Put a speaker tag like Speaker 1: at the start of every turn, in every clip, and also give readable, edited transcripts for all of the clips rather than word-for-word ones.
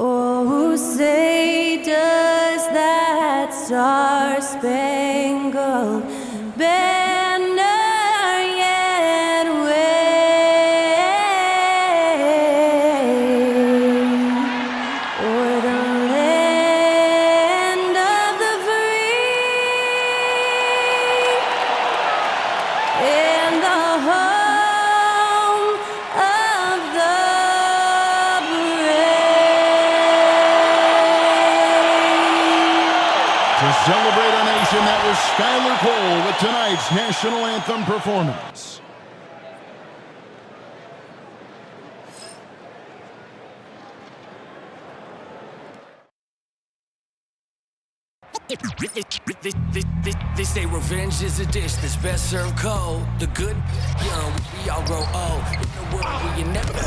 Speaker 1: Oh, say does that star-spangled banner yet wave o'er the land of the free and the home of the
Speaker 2: To celebrate our nation, that was Skylar Cole with tonight's national anthem performance.
Speaker 3: They say revenge is a dish that's best served cold. The good, young, we all grow old. In a world where you never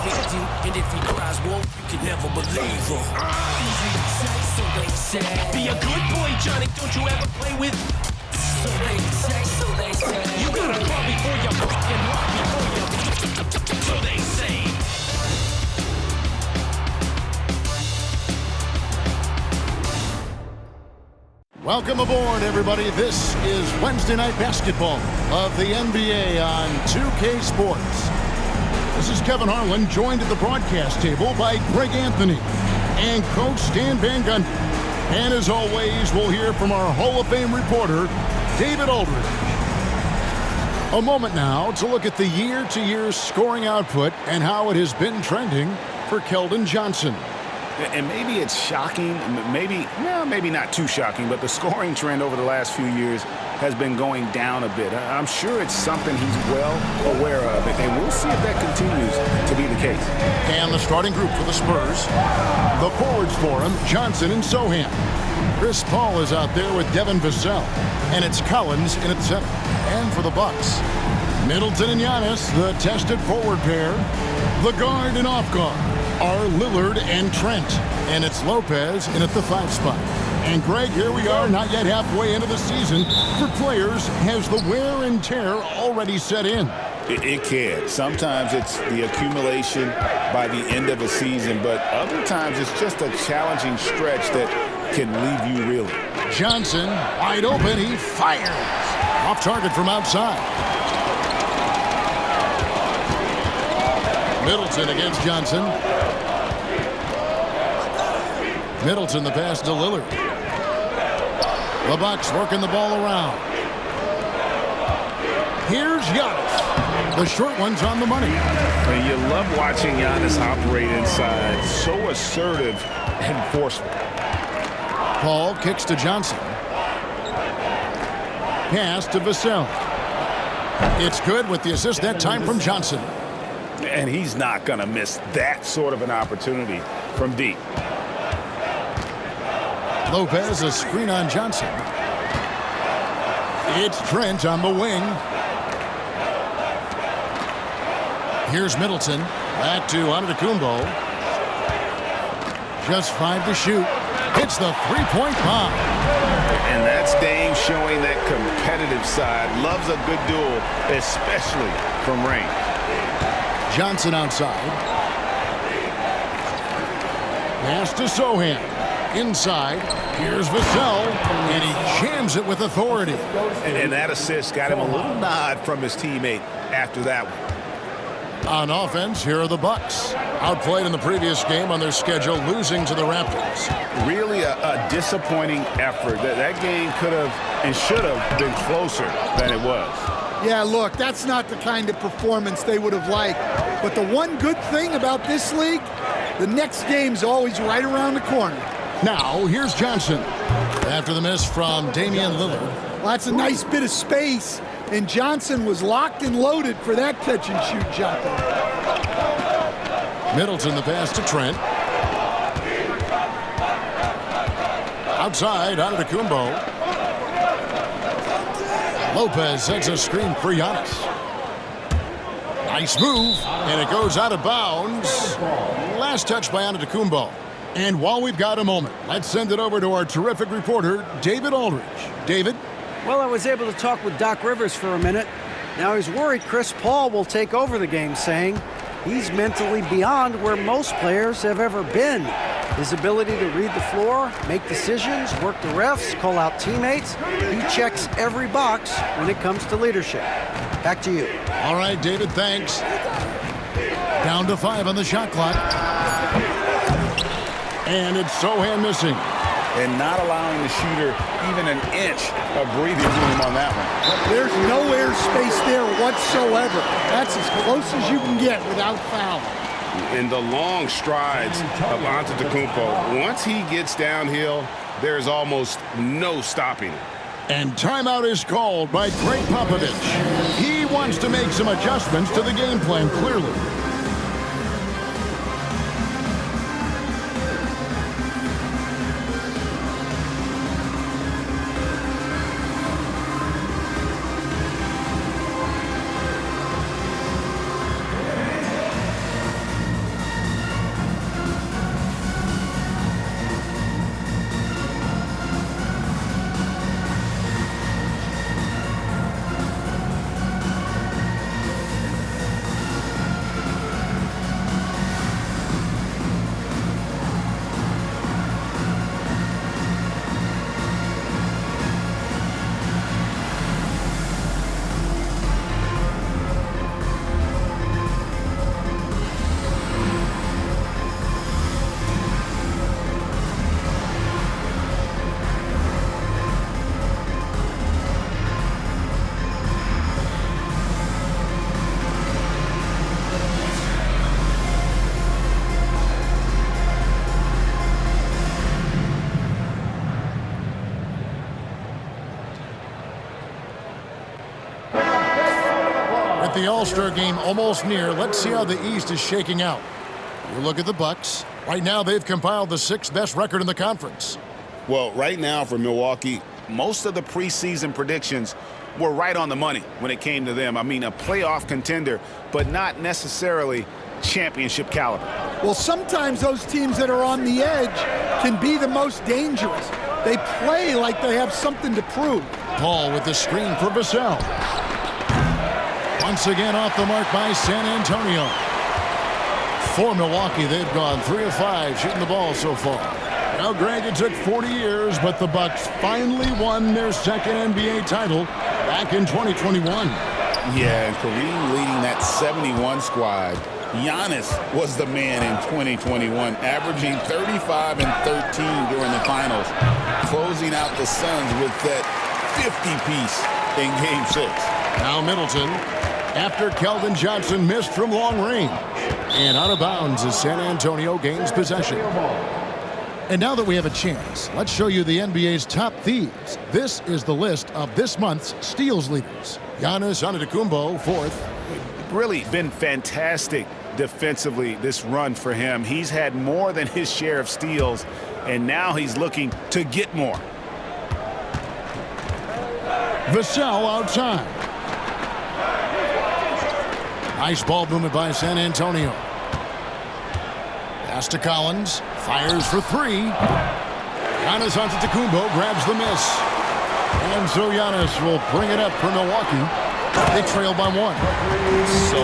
Speaker 3: fit you, and if he cries wolf, you can never believe him. Easy to say, so they say.
Speaker 4: Be a good boy, Johnny. Don't you ever play with.
Speaker 3: So they say, so they say.
Speaker 4: You gotta crawl before you walk and walk before you. So they say.
Speaker 2: Welcome aboard, everybody. This is Wednesday Night Basketball of the NBA on 2K Sports. This is Kevin Harlan, joined at the broadcast table by Greg Anthony and Coach Stan Van Gundy. And as always, we'll hear from our Hall of Fame reporter, David Aldridge. A moment now to look at the year-to-year scoring output and how it has been trending for Keldon Johnson.
Speaker 5: And maybe it's shocking, maybe not too shocking, but the scoring trend over the last few years has been going down a bit. I'm sure it's something he's well aware of, and we'll see if that continues to be the case.
Speaker 2: And the starting group for the Spurs, the forwards for him, Johnson and Sohan. Chris Paul is out there with Devin Vassell, and it's Collins in at center. And for the Bucks, Middleton and Giannis, the tested forward pair. The guard and off guard are Lillard and Trent, and it's Lopez in at the 5 spot. And Greg, here we are, not yet halfway into the season. For players, has the wear and tear already set in?
Speaker 5: It can. Sometimes it's the accumulation by the end of a season, but other times it's just a challenging stretch that can leave you reeling.
Speaker 2: Johnson, wide open, he fires. Off target from outside. Middleton against Johnson. Middleton, the pass to Lillard. The Bucks working the ball around. Here's Giannis. The short one's on the money.
Speaker 5: And you love watching Giannis operate inside. So assertive and forceful.
Speaker 2: Paul kicks to Johnson. Pass to Vassell. It's good with the assist that time from Johnson.
Speaker 5: And he's not going to miss that sort of an opportunity from deep.
Speaker 2: Lopez, a screen on Johnson. It's Trent on the wing. Here's Middleton. Back to Antetokounmpo. Just 5 to shoot. Hits the three-point bomb.
Speaker 5: And that's Dame showing that competitive side. Loves a good duel, especially from range.
Speaker 2: Johnson outside. Pass to Sohan. Inside. Here's Vassell. And he jams it with authority.
Speaker 5: And that assist got him a little nod from his teammate after that one.
Speaker 2: On offense, here are the Bucks. Outplayed in the previous game on their schedule, losing to the Raptors.
Speaker 5: Really a disappointing effort. That game could have and should have been closer than it was.
Speaker 6: Yeah, look, that's not the kind of performance they would have liked. But the one good thing about this league, the next game's always right around the corner.
Speaker 2: Now, here's Johnson. After the miss from Damian Lillard.
Speaker 6: Well, that's a nice bit of space, and Johnson was locked and loaded for that catch-and-shoot jumper.
Speaker 2: Middleton, the pass to Trent. Outside, Antetokounmpo. Lopez sets a screen for Giannis. Nice move, and it goes out of bounds. Last touch by Antetokounmpo. And while we've got a moment, let's send it over to our terrific reporter, David Aldridge. David?
Speaker 7: Well, I was able to talk with Doc Rivers for a minute. Now he's worried Chris Paul will take over the game, saying he's mentally beyond where most players have ever been. His ability to read the floor, make decisions, work the refs, call out teammates, he checks every box when it comes to leadership. Back to you.
Speaker 2: All right, David, thanks. Down to 5 on the shot clock. And it's Sohan missing.
Speaker 5: And not allowing the shooter even an inch of breathing room on that one.
Speaker 6: There's no air space there whatsoever. That's as close as you can get without fouling.
Speaker 8: In the long strides of Antetokounmpo, once he gets downhill, there's almost no stopping him.
Speaker 2: And timeout is called by Greg Popovich. He wants to make some adjustments to the game plan, clearly. The All-Star game almost near. Let's see how the East is shaking out. You look at the Bucks. Right now, they've compiled the 6th best record in the conference.
Speaker 5: Well, right now for Milwaukee, most of the preseason predictions were right on the money when it came to them. I mean, a playoff contender, but not necessarily championship caliber.
Speaker 6: Well, sometimes those teams that are on the edge can be the most dangerous. They play like they have something to prove.
Speaker 2: Paul with the screen for Vassell. Once again off the mark by San Antonio. For Milwaukee, they've gone 3 of 5 shooting the ball so far. Now, Greg, it took 40 years, but the Bucks finally won their 2nd NBA title back in 2021.
Speaker 5: Yeah, and Kareem leading that 71 squad. Giannis was the man in 2021, averaging 35 and 13 during the finals, closing out the Suns with that 50-piece in Game 6.
Speaker 2: Now Middleton, after Keldon Johnson missed from long range. And out of bounds as San Antonio gains possession. And now that we have a chance, let's show you the NBA's top thieves. This is the list of this month's steals leaders. Giannis Antetokounmpo, 4th.
Speaker 5: Really been fantastic defensively this run for him. He's had more than his share of steals, and now he's looking to get more.
Speaker 2: Vassell outside. Nice ball movement by San Antonio. Pass to Collins. Fires for 3. Giannis Antetokounmpo grabs the miss. And so Giannis will bring it up for Milwaukee. They trail by 1.
Speaker 8: So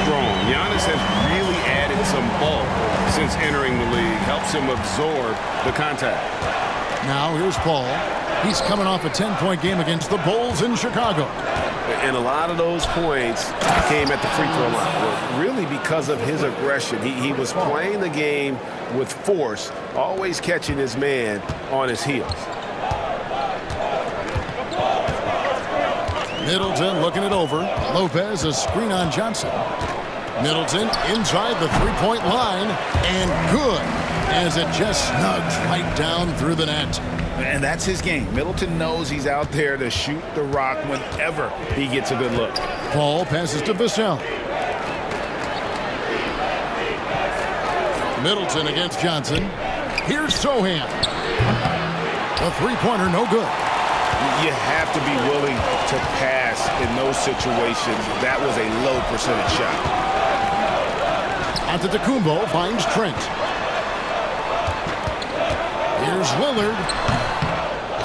Speaker 8: strong. Giannis has really added some bulk since entering the league. Helps him absorb the contact.
Speaker 2: Now here's Paul. He's coming off a 10-point game against the Bulls in Chicago.
Speaker 8: And a lot of those points came at the free throw line.
Speaker 5: Well, really because of his aggression. He was playing the game with force, always catching his man on his heels.
Speaker 2: Middleton looking it over. Lopez, a screen on Johnson. Middleton inside the three-point line, and good, as it just snugs right down through the net.
Speaker 5: And that's his game. Middleton knows he's out there to shoot the rock whenever he gets a good look.
Speaker 2: Paul passes to Vassell. Middleton against Johnson. Here's Sohan. The three-pointer, no good.
Speaker 5: You have to be willing to pass in those situations. That was a low percentage shot.
Speaker 2: Antetokounmpo finds Trent. Here's Lillard.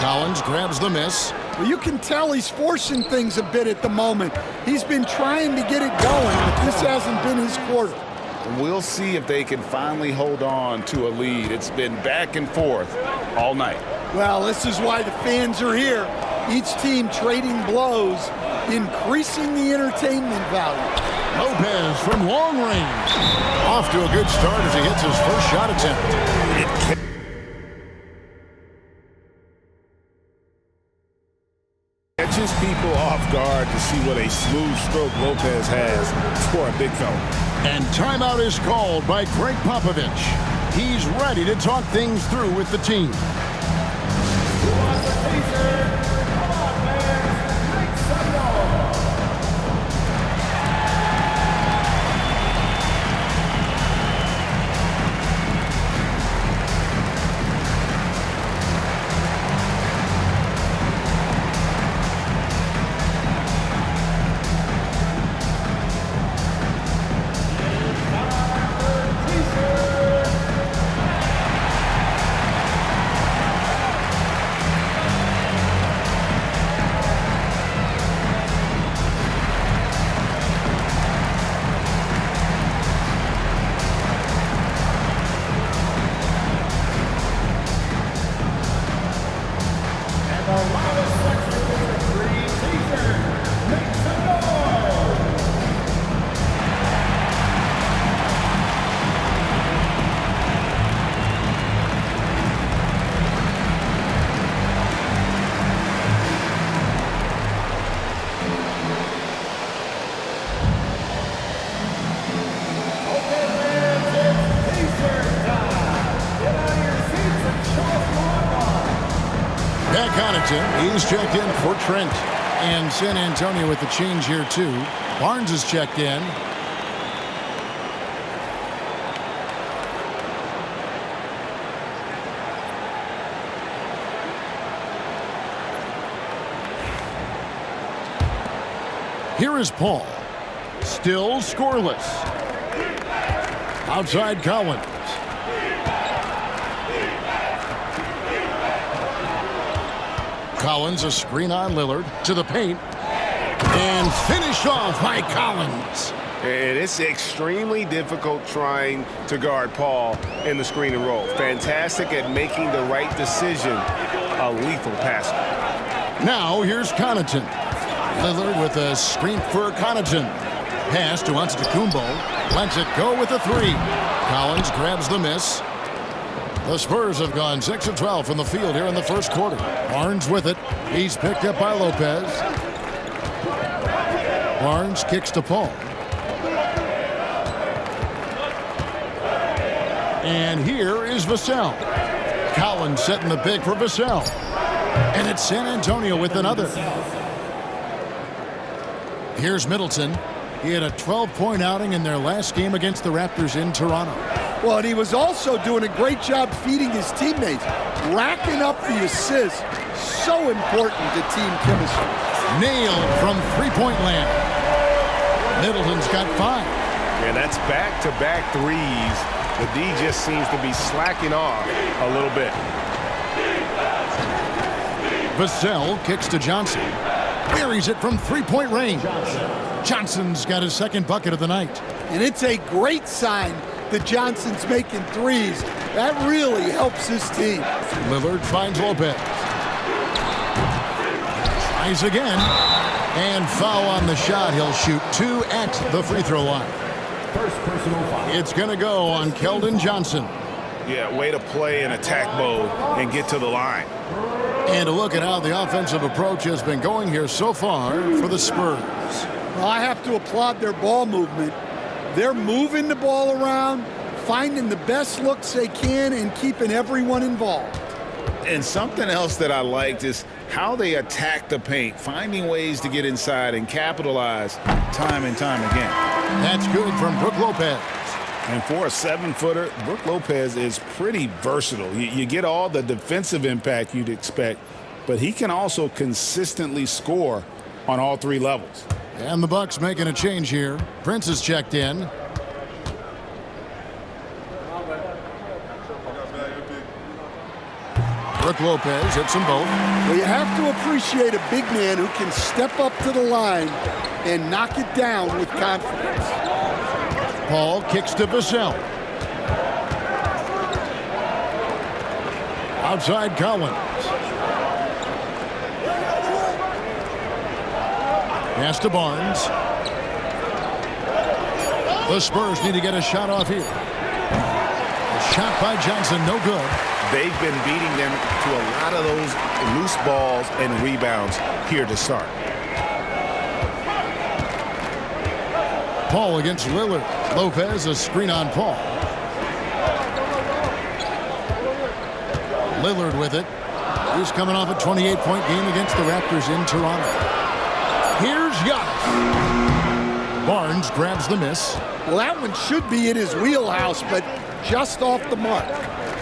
Speaker 2: Collins grabs the miss.
Speaker 6: Well, you can tell he's forcing things a bit at the moment. He's been trying to get it going, but this hasn't been his quarter.
Speaker 5: We'll see if they can finally hold on to a lead. It's been back and forth all night.
Speaker 6: Well, this is why the fans are here. Each team trading blows, increasing the entertainment value.
Speaker 2: Lopez from long range. Off to a good start as he hits his first shot attempt.
Speaker 5: Catches people off guard to see what a smooth stroke Lopez has for a big fella.
Speaker 2: And timeout is called by Greg Popovich. He's ready to talk things through with the team. He's checked in for Trent. And San Antonio with the change here, too. Barnes is checked in. Here is Paul. Still scoreless. Outside Collins. Collins, a screen on Lillard to the paint. And finished off by Collins.
Speaker 8: And it's extremely difficult trying to guard Paul in the screen and roll. Fantastic at making the right decision. A lethal passer.
Speaker 2: Now here's Connaughton. Lillard with a screen for Connaughton. Pass to Antetokounmpo. Lets it go with a three. Collins grabs the miss. The Spurs have gone 6 of 12 from the field here in the first quarter. Barnes with it. He's picked up by Lopez. Barnes kicks to Paul. And here is Vassell. Collins setting the pick for Vassell. And it's San Antonio with another. Here's Middleton. He had a 12-point outing in their last game against the Raptors in Toronto.
Speaker 6: Well, and he was also doing a great job feeding his teammates, racking up the assists. So important to team chemistry.
Speaker 2: Nailed from three-point land. Middleton's got 5.
Speaker 8: And that's back-to-back threes. The D just seems to be slacking off a little bit.
Speaker 2: Vassell kicks to Johnson. Buries it from three-point range. Johnson's got his second bucket of the night.
Speaker 6: And it's a great sign that Johnson's making threes. That really helps his team.
Speaker 2: Lillard finds Lopez. Tries again. And foul on the shot. He'll shoot 2 at the free throw line.
Speaker 4: First personal foul.
Speaker 2: It's going to go on Keldon Johnson.
Speaker 5: Yeah, way to play in attack mode and get to the line.
Speaker 2: And a look at how the offensive approach has been going here so far for the Spurs.
Speaker 6: Well, I have to applaud their ball movement. They're moving the ball around, finding the best looks they can, and keeping everyone involved.
Speaker 5: And something else that I liked is how they attack the paint, finding ways to get inside and capitalize time and time again.
Speaker 2: That's good from Brook Lopez.
Speaker 5: And for a 7-footer, Brook Lopez is pretty versatile. You get all the defensive impact you'd expect, but he can also consistently score on all 3 levels.
Speaker 2: And the Bucks making a change here. Prince is checked in. Brooke Lopez hits them both.
Speaker 6: Well, you have to appreciate a big man who can step up to the line and knock it down with confidence.
Speaker 2: Paul kicks to Vassell. Outside Collins. Pass to Barnes. The Spurs need to get a shot off here. A shot by Johnson, no good.
Speaker 5: They've been beating them to a lot of those loose balls and rebounds here to start.
Speaker 2: Paul against Lillard. Lopez, a screen on Paul. Lillard with it. He's coming off a 28-point game against the Raptors in Toronto. Here's Giannis. Barnes grabs the miss.
Speaker 6: Well, that one should be in his wheelhouse, but just off the mark.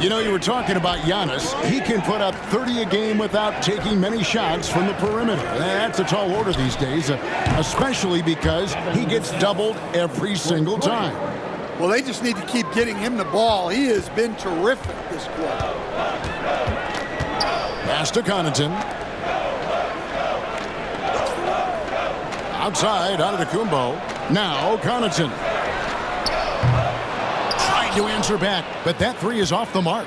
Speaker 2: You know, you were talking about Giannis. He can put up 30 a game without taking many shots from the perimeter. That's a tall order these days, especially because he gets doubled every single time.
Speaker 6: Well, they just need to keep getting him the ball. He has been terrific this quarter.
Speaker 2: Pass to Connaughton. Outside, Antetokounmpo. Now Connaughton. Trying to answer back, but that three is off the mark.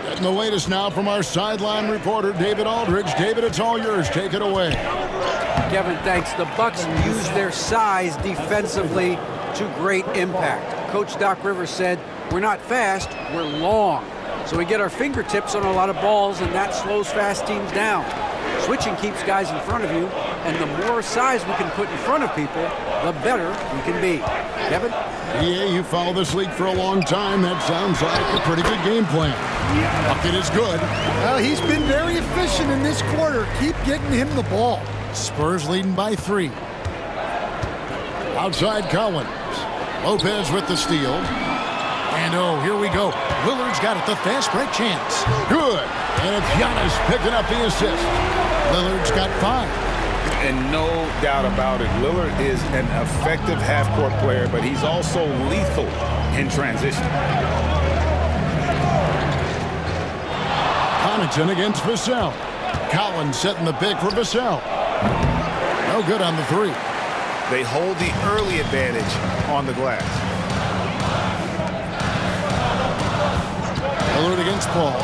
Speaker 2: Getting the latest now from our sideline reporter, David Aldridge. David, it's all yours. Take it away.
Speaker 7: Kevin, thanks. The Bucks use their size defensively to great impact. Coach Doc Rivers said, we're not fast, we're long. So we get our fingertips on a lot of balls, and that slows fast teams down. Switching keeps guys in front of you, and the more size we can put in front of people, the better we can be. Kevin?
Speaker 2: Yeah, you follow this league for a long time. That sounds like a pretty good game plan. Bucket is good.
Speaker 6: Well, he's been very efficient in this quarter. Keep getting him the ball.
Speaker 2: Spurs leading by 3. Outside Collins. Lopez with the steal. And oh, here we go. Lillard's got it, the fast break chance. Good. And it's Giannis picking up the assist. Lillard's got 5.
Speaker 5: And no doubt about it, Lillard is an effective half-court player, but he's also lethal in transition.
Speaker 2: Connaughton against Vassell. Collins setting the pick for Vassell. No good on the 3.
Speaker 5: They hold the early advantage on the glass.
Speaker 2: Lillard against Paul.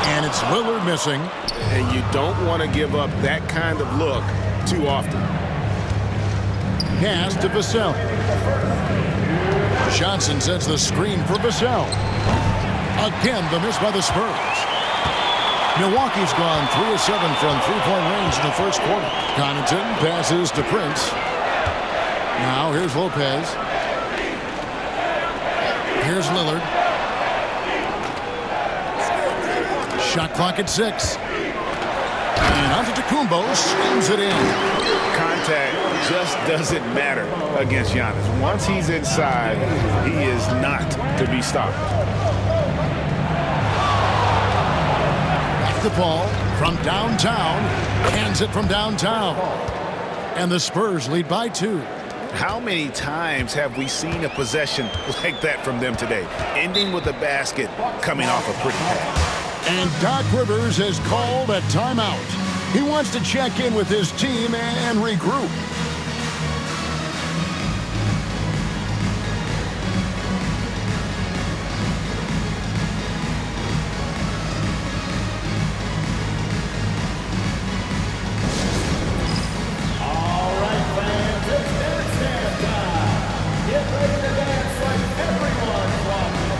Speaker 2: And it's Lillard missing.
Speaker 5: And you don't want to give up that kind of look too often.
Speaker 2: Pass to Vassell. Johnson sets the screen for Vassell. Again, the miss by the Spurs. Milwaukee's gone 3 of 7 from three-point range in the first quarter. Connaughton passes to Prince. Now here's Lopez. Here's Lillard. Shot clock at 6. And Antetokounmpo slams it in.
Speaker 5: Contact just doesn't matter against Giannis. Once he's inside, he is not to be stopped.
Speaker 2: Back to Paul from downtown. Hands it from downtown. And the Spurs lead by 2.
Speaker 5: How many times have we seen a possession like that from them today, ending with a basket coming off a pretty pass?
Speaker 2: And Doc Rivers has called a timeout. He wants to check in with his team and regroup.
Speaker 4: All right, fans, it's dance time. Get ready to dance like everyone's watching.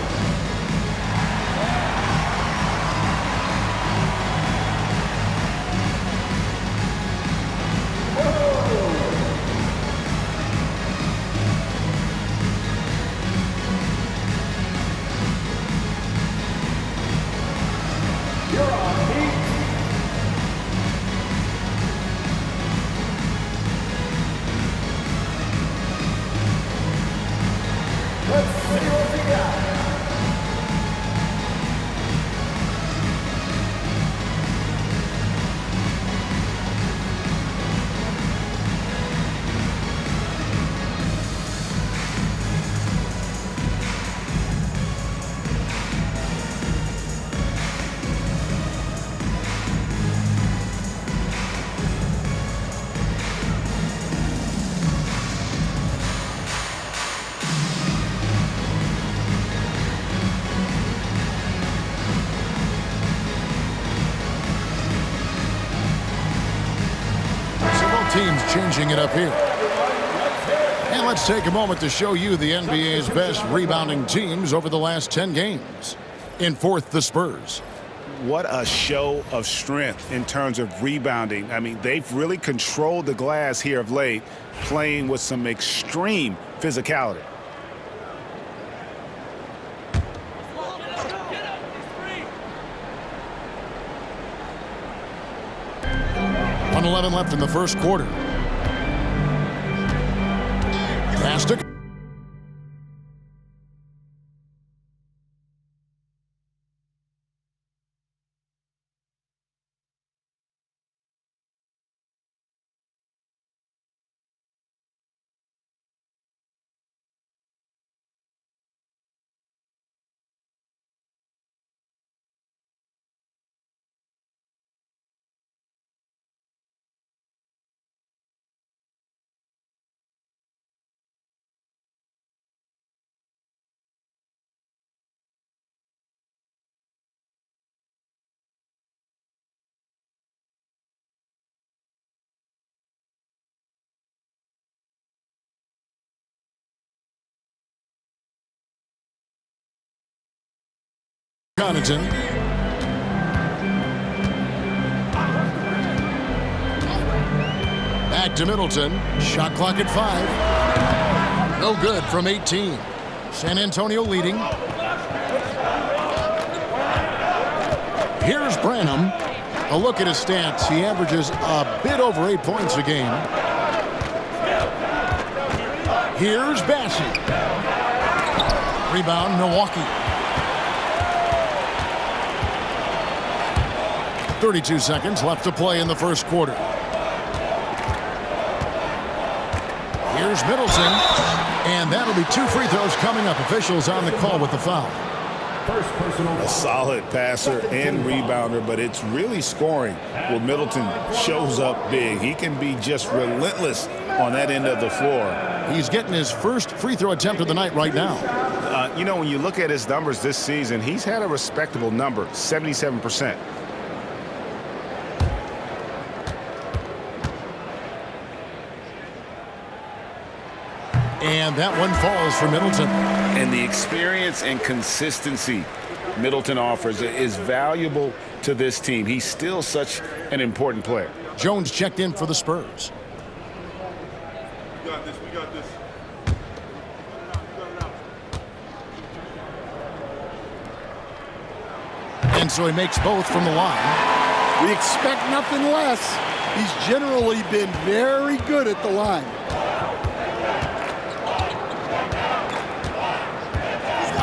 Speaker 4: Whoa!
Speaker 2: changing it up here. And let's take a moment to show you the NBA's best rebounding teams over the last 10 games. In fourth, the Spurs.
Speaker 5: What a show of strength in terms of rebounding. I mean, they've really controlled the glass here of late, playing with some extreme physicality.
Speaker 2: .11 left in the first quarter. Pass to Connaughton. Back to Middleton. Shot clock at 5. No good from 18. San Antonio leading. Here's Branham. A look at his stats. He averages a bit over 8 points a game. Here's Bassey. Rebound, Milwaukee. 32 seconds left to play in the first quarter. Here's Middleton, and that'll be 2 free throws coming up. Officials on the call with the foul.
Speaker 5: A solid passer and rebounder, but it's really scoring where Middleton shows up big. He can be just relentless on that end of the floor.
Speaker 2: He's getting his first free throw attempt of the night right now.
Speaker 5: You know, when you look at his numbers this season, he's had a respectable number, 77%.
Speaker 2: And that one falls for Middleton.
Speaker 5: And the experience and consistency Middleton offers is valuable to this team. He's still such an important player.
Speaker 2: Jones checked in for the Spurs.
Speaker 9: We got this. We got this.
Speaker 2: And so he makes both from the line.
Speaker 6: We expect nothing less. He's generally been very good at the line.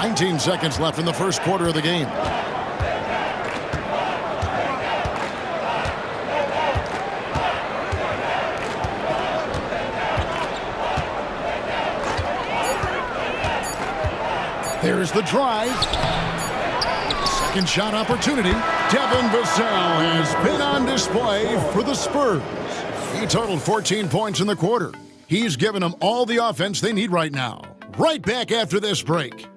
Speaker 2: 19 seconds left in the first quarter of the game. There's the drive. Second shot opportunity. Devin Vassell has been on display for the Spurs. He totaled 14 points in the quarter. He's given them all the offense they need right now. Right back after this break.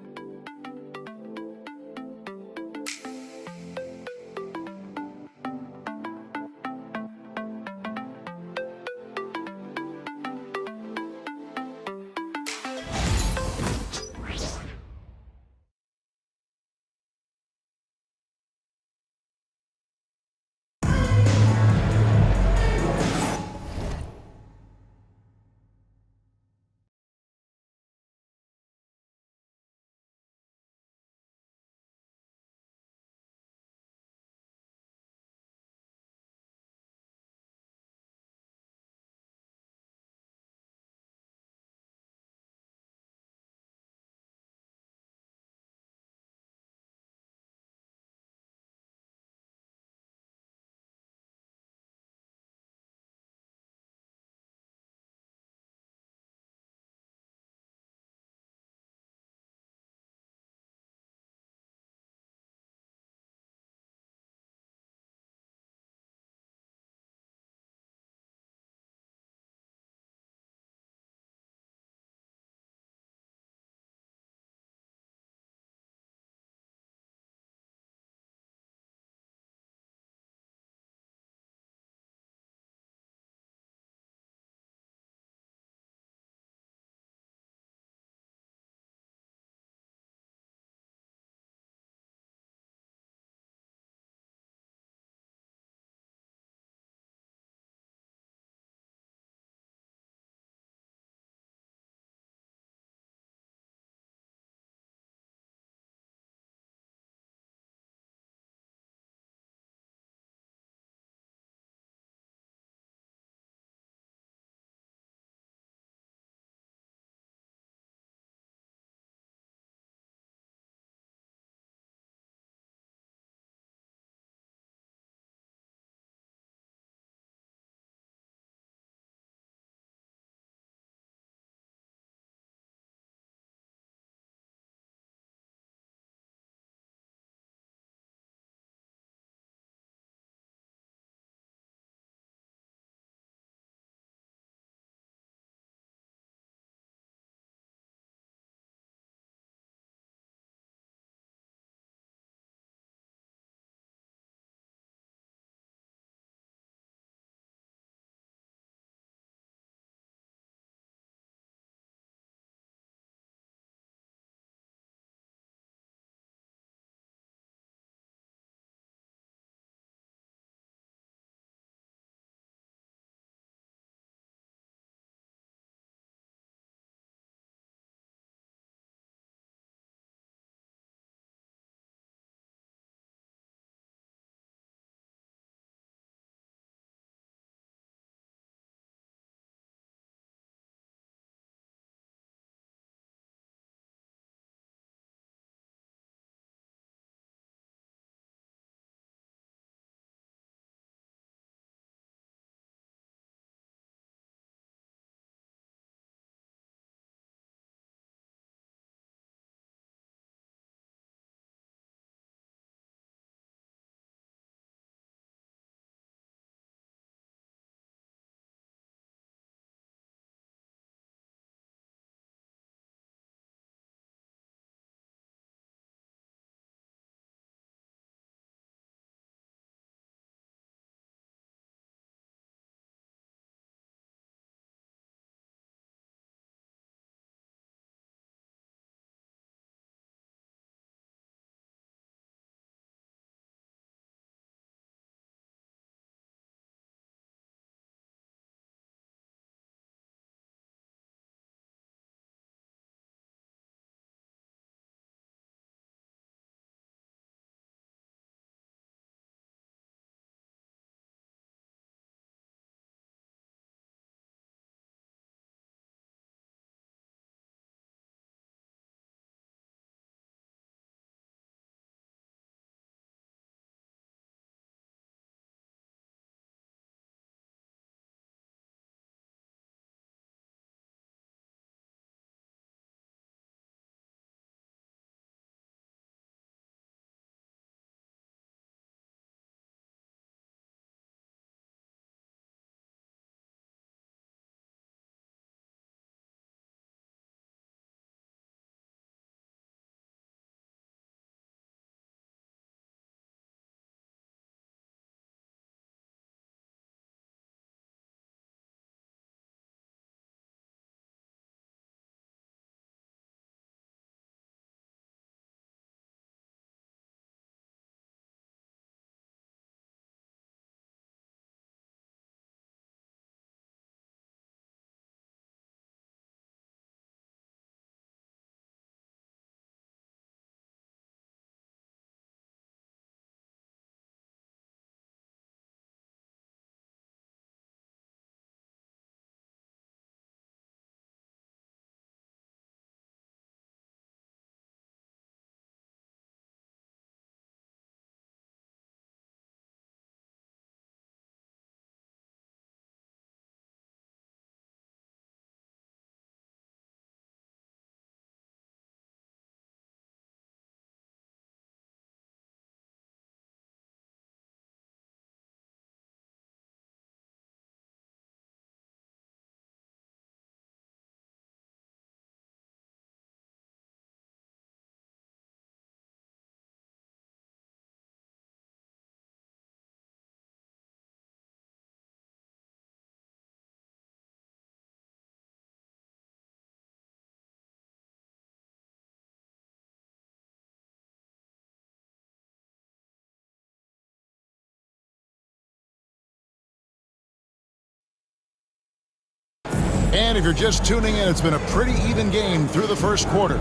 Speaker 2: And if you're just tuning in, it's been a pretty even game through the first quarter.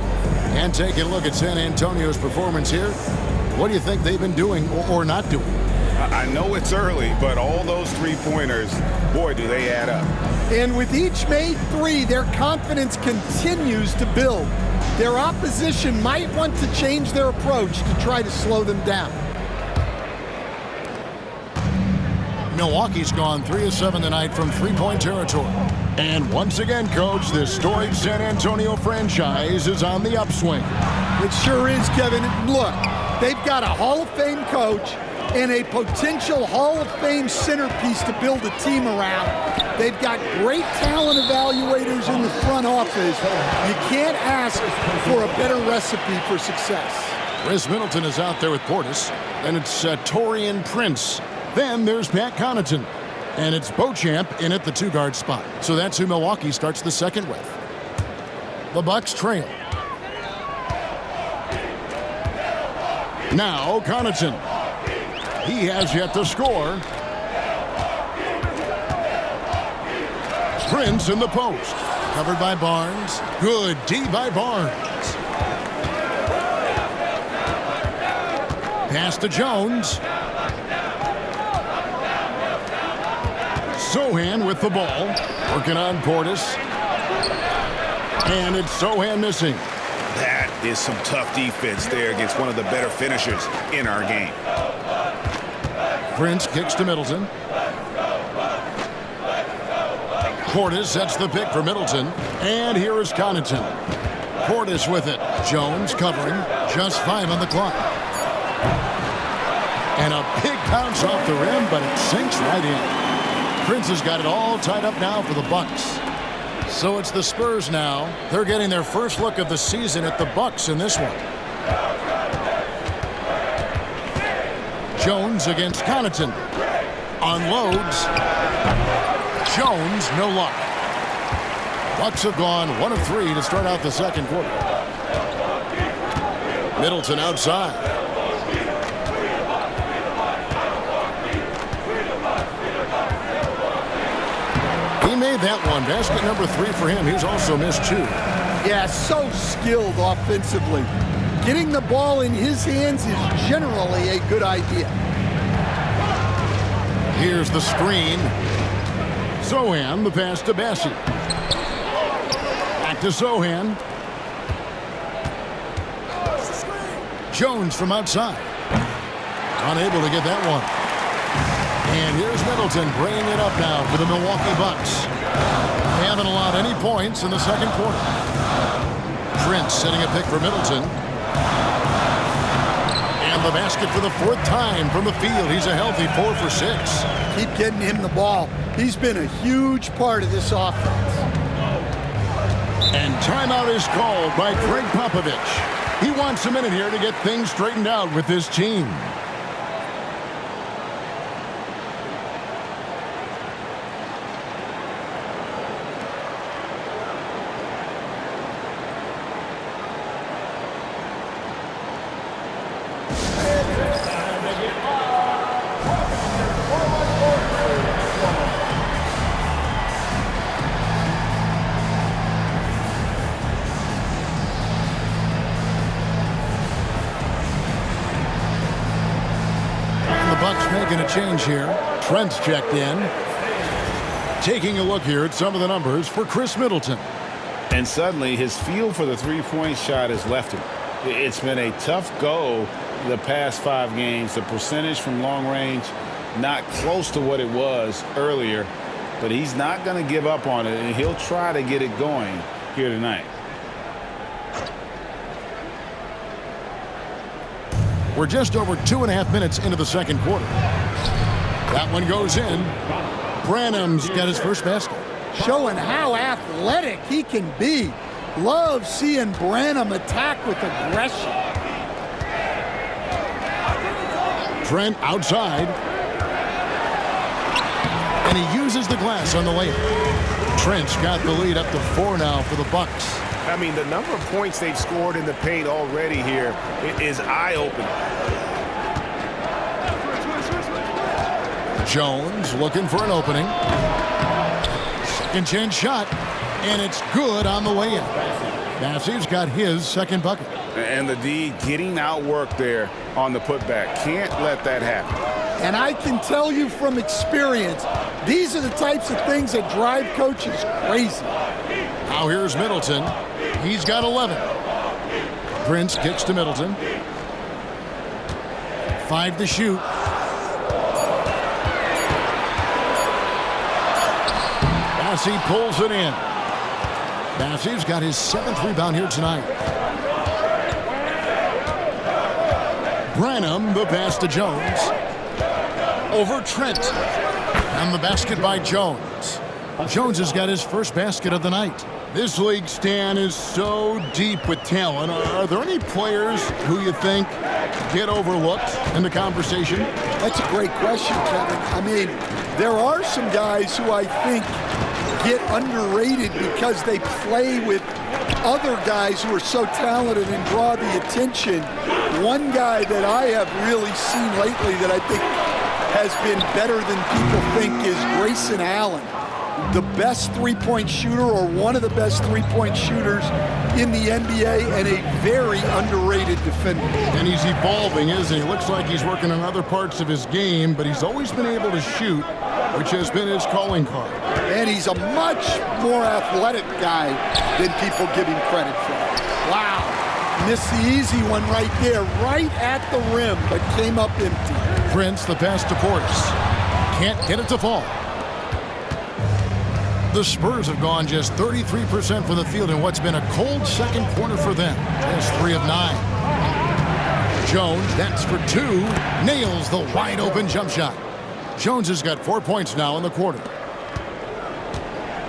Speaker 2: And taking a look at San Antonio's performance here, what do you think they've been doing or not doing?
Speaker 8: I know it's early, but all those three-pointers, boy, do they add up.
Speaker 6: And with each made three, their confidence continues to build. Their opposition might want to change their approach to try to slow them down.
Speaker 2: Milwaukee's gone 3 of 7 tonight from three-point territory. And once again, Coach, this storied San Antonio franchise is on the upswing.
Speaker 6: It sure is, Kevin. Look, they've got a Hall of Fame coach and a potential Hall of Fame centerpiece to build a team around. They've got great talent evaluators in the front office. You can't ask for a better recipe for success.
Speaker 2: Chris Middleton is out there with Portis, and it's Taurean Prince. Then there's Pat Connaughton, and it's Beauchamp in at the two-guard spot. So that's who Milwaukee starts the second with. The Bucks trail. Now Connaughton. He has yet to score. Prince in the post. Covered by Barnes. Good D by Barnes. Pass to Jones. Sohan with the ball. Working on Portis. And it's Sohan missing.
Speaker 5: That is some tough defense there against one of the better finishers in our game.
Speaker 2: Prince kicks to Middleton. Portis sets the pick for Middleton. And here is Connaughton. Portis with it. Jones covering. Just 5 on the clock. And a big bounce off the rim, but it sinks right in. Prince has got it all tied up now for the Bucks. So it's the Spurs now. They're getting their first look of the season at the Bucks in this one. Jones against Connaughton. Unloads. Jones, no luck. Bucks have gone 1 of 3 to start out the second quarter. Middleton outside. He made that one. Basket number 3 for him. He's also missed 2.
Speaker 6: Yeah, so skilled offensively. Getting the ball in his hands is generally a good idea.
Speaker 2: Here's the screen. Sohan, the pass to Bassi. Back to Sohan. Jones from outside. Unable to get that one. And here's Middleton bringing it up now for the Milwaukee Bucks. They haven't allowed any points in the second quarter. Prince setting a pick for Middleton. And the basket for the 4th time from the field. He's a healthy 4 for 6.
Speaker 6: Keep getting him the ball. He's been a huge part of this offense.
Speaker 2: And timeout is called by Greg Popovich. He wants a minute here to get things straightened out with his team. Bucks making a change here. Trent's checked in. Taking a look here at some of the numbers for Chris Middleton.
Speaker 5: And suddenly his feel for the three-point shot has left him. It's been a tough go the past 5 games. The percentage from long range not close to what it was earlier, but he's not going to give up on it, and he'll try to get it going here tonight.
Speaker 2: We're just over 2.5 minutes into the second quarter. That one goes in. Branham's got his first basket.
Speaker 6: Showing how athletic he can be. Love seeing Branham attack with aggression.
Speaker 2: Trent outside. And he uses the glass on the layup. Trent's got the lead up to 4 now for the Bucks.
Speaker 8: I mean, the number of points they've scored in the paint already here is eye-opening.
Speaker 2: Jones looking for an opening. Second chance shot. And it's good on the way in. Massey's got his second bucket.
Speaker 5: And the D getting outworked there on the putback. Can't let that happen.
Speaker 6: And I can tell you from experience, these are the types of things that drive coaches crazy.
Speaker 2: Now here's Middleton. He's got 11. Prince kicks to Middleton. 5 to shoot. Massey pulls it in. Massey's got his 7th rebound here tonight. Branham, the pass to Jones. Over Trent. And the basket by Jones. Jones has got his first basket of the night. This league, Stan, is so deep with talent. Are there any players who you think get overlooked in the conversation?
Speaker 6: That's a great question, Kevin. I mean, there are some guys who I think get underrated because they play with other guys who are so talented and draw the attention. One guy that I have really seen lately that I think has been better than people think is Grayson Allen, the best three-point shooter or one of the best three-point shooters in the NBA and a very underrated defender.
Speaker 2: And he's evolving, isn't he? Looks like he's working on other parts of his game, but he's always been able to shoot, which has been his calling card.
Speaker 6: And he's a much more athletic guy than people give him credit for. Wow. Missed the easy one right there, right at the rim, but came up empty.
Speaker 2: Prince, the pass to Portis. Can't get it to fall. The Spurs have gone just 33% from the field in what's been a cold second quarter for them. Just 3 of 9. Jones, that's for 2. Nails the wide open jump shot. Jones has got 4 points now in the quarter.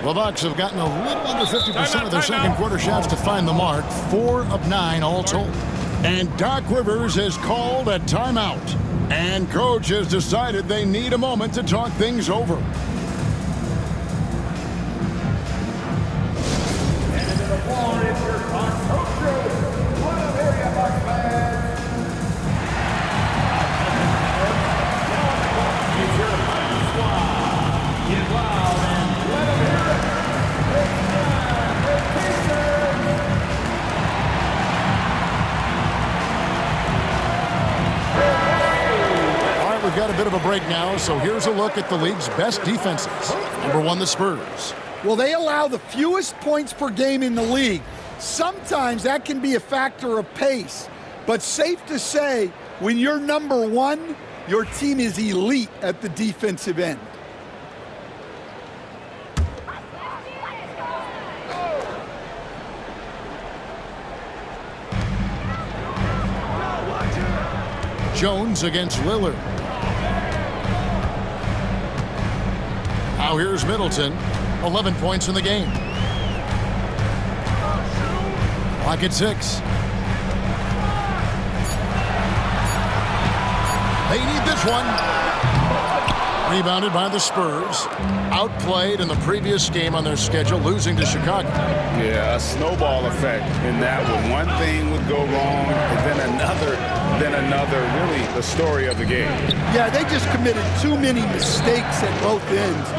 Speaker 2: The Bucks have gotten a little under 50% of their second quarter shots to find the mark. 4 of 9 all told. And Doc Rivers has called a timeout. And coach has decided they need a moment to talk things over. Got a bit of a break now, so here's a look at the league's best defenses. Number 1, the Spurs.
Speaker 6: Well, they allow the fewest points per game in the league. Sometimes that can be a factor of pace, but safe to say, when you're number 1, your team is elite at the defensive end.
Speaker 2: Jones against Lillard. Now here's Middleton, 11 points in the game. Clock at 6. They need this one. Rebounded by the Spurs. Outplayed in the previous game on their schedule, losing to Chicago.
Speaker 5: Yeah, a snowball effect in that one. One thing would go wrong, and then another, really the story of the game.
Speaker 6: Yeah, they just committed too many mistakes at both ends.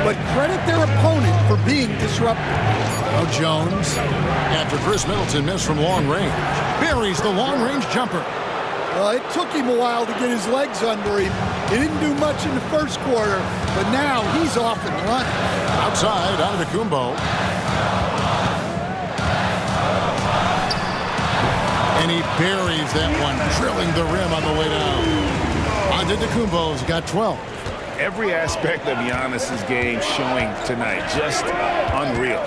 Speaker 6: But credit their opponent for being disruptive.
Speaker 2: Now Jones, after Chris Middleton missed from long range, buries the long-range jumper.
Speaker 6: Well, it took him a while to get his legs under him. He didn't do much in the first quarter, but now he's off and running.
Speaker 2: Outside, Antetokounmpo. And he buries that one, drilling the rim on the way down. Antetokounmpo's got 12.
Speaker 5: Every aspect of Giannis's game showing tonight, just unreal.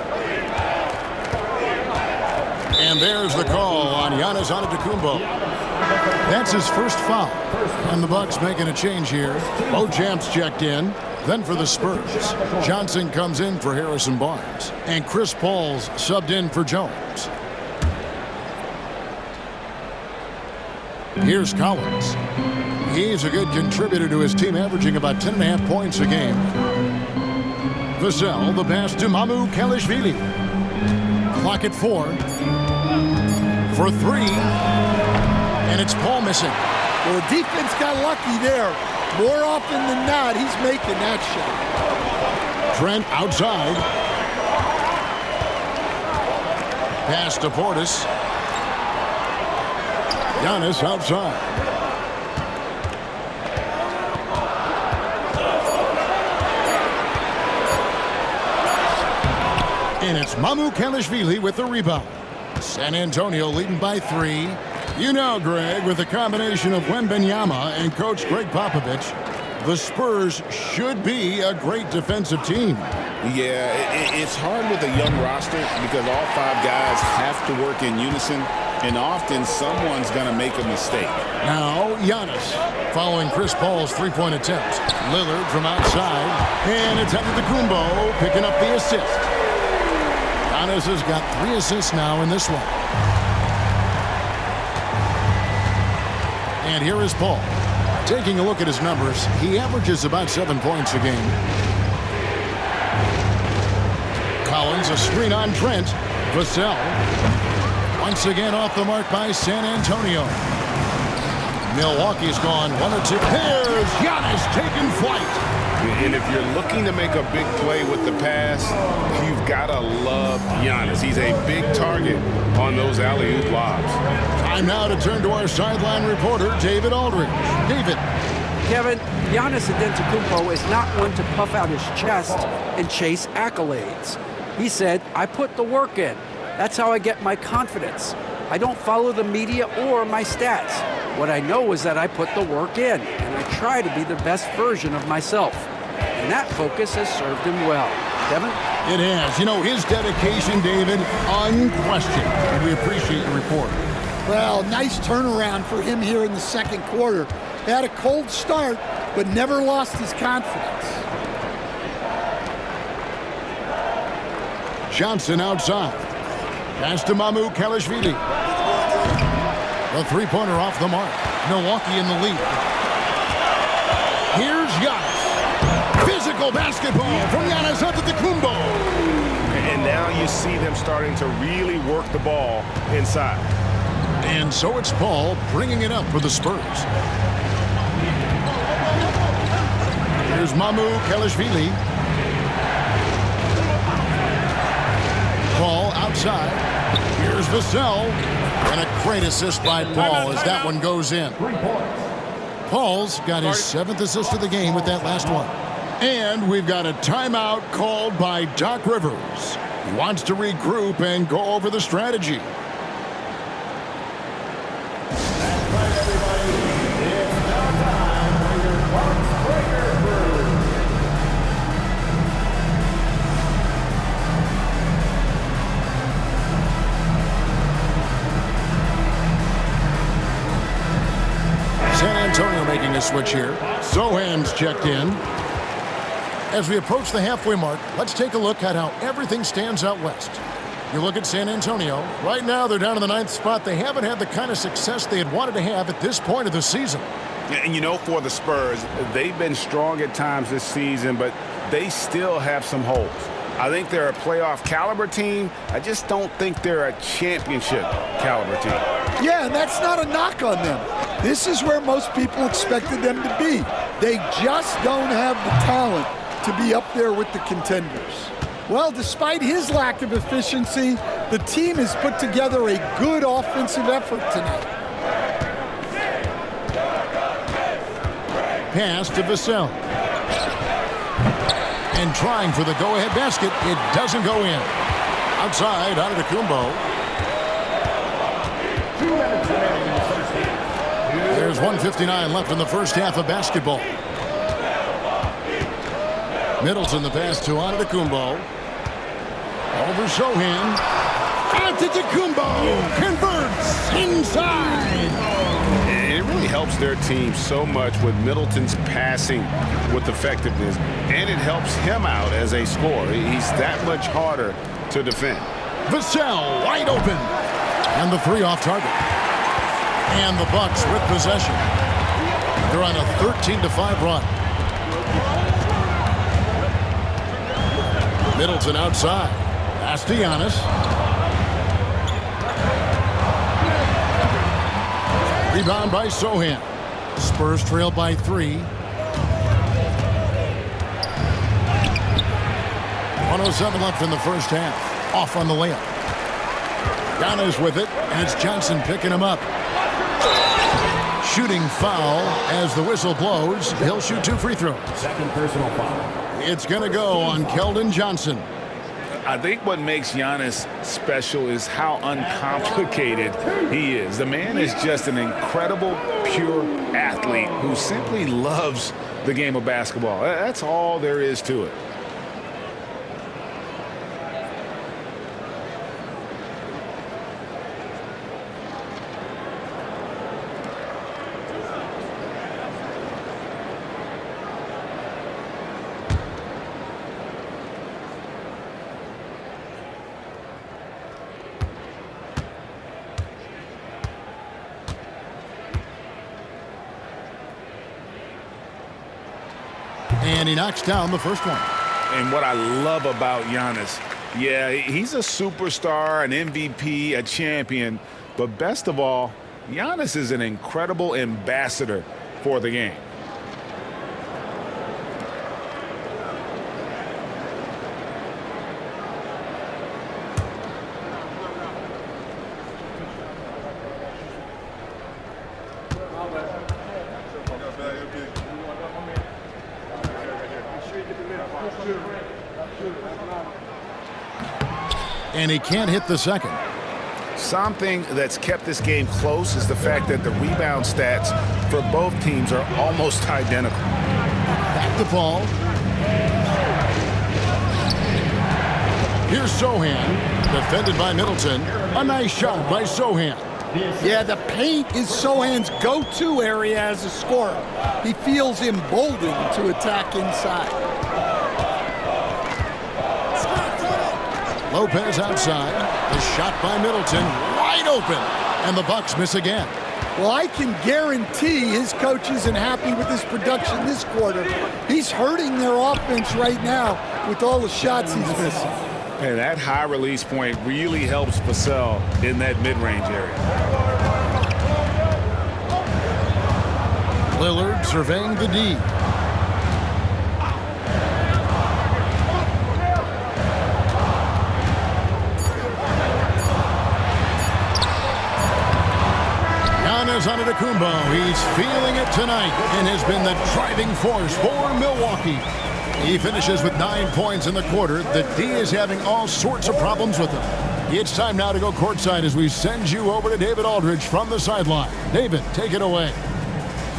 Speaker 2: And there's the call on Giannis Antetokounmpo. That's his first foul. And the Bucks making a change here. Bojamp's checked in. Then for the Spurs, Johnson comes in for Harrison Barnes. And Chris Paul's subbed in for Jones. Here's Collins. He's a good contributor to his team, averaging about 10.5 points a game. Vassell, the pass to Mamu Kalishvili. Clock at 4. For 3. And it's Paul missing.
Speaker 6: Well, the defense got lucky there. More often than not, he's making that shot.
Speaker 2: Trent outside. Pass to Portis. Giannis outside. And it's Mamukelashvili with the rebound. San Antonio leading by 3. You know, Greg, with the combination of Wembanyama and Coach Greg Popovich, the Spurs should be a great defensive team.
Speaker 5: Yeah, it's hard with a young roster because all 5 guys have to work in unison, and often someone's going to make a mistake.
Speaker 2: Now, Giannis following Chris Paul's three-point attempt. Lillard from outside, and it's Antetokounmpo picking up the assist. Giannis has got 3 assists now in this one. And here is Paul. Taking a look at his numbers, he averages about 7 points a game. Collins, a screen on Trent. Vassell. Once again off the mark by San Antonio. Milwaukee's gone 1 or 2. There's Giannis taking flight.
Speaker 8: And if you're looking to make a big play with the pass, you've got to love Giannis. He's a big target on those alley-oop lobs.
Speaker 2: Time now to turn to our sideline reporter, David Aldridge. David.
Speaker 7: Kevin, Giannis Antetokounmpo is not one to puff out his chest and chase accolades. He said, I put the work in. That's how I get my confidence. I don't follow the media or my stats. What I know is that I put the work in, and I try to be the best version of myself. And that focus has served him well. Kevin?
Speaker 2: It has. You know, his dedication, David, unquestioned. And we appreciate your report.
Speaker 6: Well, nice turnaround for him here in the second quarter. Had a cold start, but never lost his confidence.
Speaker 2: Johnson outside. Pass to Mamukelashvili. The three-pointer off the mark. Milwaukee in the lead. Here's Giannis. Physical basketball from Giannis Antetokounmpo.
Speaker 8: And now you see them starting to really work the ball inside.
Speaker 2: And so it's Paul bringing it up for the Spurs. Here's Mamukelashvili. Paul outside. Here's Vassell. And a great assist by Paul as that one goes in. Paul's got his 7th assist of the game with that last one. And we've got a timeout called by Doc Rivers. He wants to regroup and go over the strategy.
Speaker 4: That's right, everybody. It's now time for your Bucks Breaker Brew.
Speaker 2: San Antonio making a switch here. Sohan's checked in. As we approach the halfway mark, let's take a look at how everything stands out west. You look at San Antonio. Right now, they're down in the 9th spot. They haven't had the kind of success they had wanted to have at this point of the season.
Speaker 5: And you know, for the Spurs, they've been strong at times this season, but they still have some holes. I think they're a playoff caliber team. I just don't think they're a championship caliber team.
Speaker 6: Yeah, and that's not a knock on them. This is where most people expected them to be. They just don't have the talent to be up there with the contenders. Well, despite his lack of efficiency, the team has put together a good offensive effort tonight.
Speaker 2: Pass to Vassell. And trying for the go-ahead basket. It doesn't go in. Outside, Antetokounmpo.
Speaker 4: 2 minutes remaining in the first half.
Speaker 2: There's 1:59 left in the first half of basketball. Middleton the pass to Antetokounmpo. Over Sohan. Antetokounmpo converts inside.
Speaker 8: It really helps their team so much with Middleton's passing with effectiveness, and it helps him out as a scorer. He's that much harder to defend.
Speaker 2: Vassell wide open. And the 3 off target. And the Bucks with possession. They're on a 13-5 run. Middleton outside. Pass to Giannis. Rebound by Sohan. Spurs trail by 3. 1:07 left in the first half. Off on the layup. Giannis with it, and it's Johnson picking him up. Shooting foul as the whistle blows. He'll shoot 2 free throws.
Speaker 4: Second personal foul.
Speaker 2: It's going to go on Keldon Johnson.
Speaker 5: I think what makes Giannis special is how uncomplicated he is. The man is just an incredible, pure athlete who simply loves the game of basketball. That's all there is to it.
Speaker 2: And he knocks down the first one.
Speaker 5: And what I love about Giannis, yeah, he's a superstar, an MVP, a champion, but best of all, Giannis is an incredible ambassador for the game.
Speaker 2: And he can't hit the second.
Speaker 5: Something that's kept this game close is the fact that the rebound stats for both teams are almost identical.
Speaker 2: Back to Paul. Here's Sohan, defended by Middleton. A nice shot by Sohan.
Speaker 6: Yeah, the paint is Sohan's go-to area as a scorer. He feels emboldened to attack inside.
Speaker 2: Lopez outside. The shot by Middleton, wide open. And the Bucks miss again.
Speaker 6: Well, I can guarantee his coach isn't happy with his production this quarter. He's hurting their offense right now with all the shots he's missing.
Speaker 5: And that high release point really helps Vassell in that mid-range area.
Speaker 2: Lillard surveying the D. Giannis Antetokounmpo, he's feeling it tonight and has been the driving force for Milwaukee. He finishes with 9 points in the quarter. The D is having all sorts of problems with him. It's time now to go courtside as we send you over to David Aldridge from the sideline. David, take it away.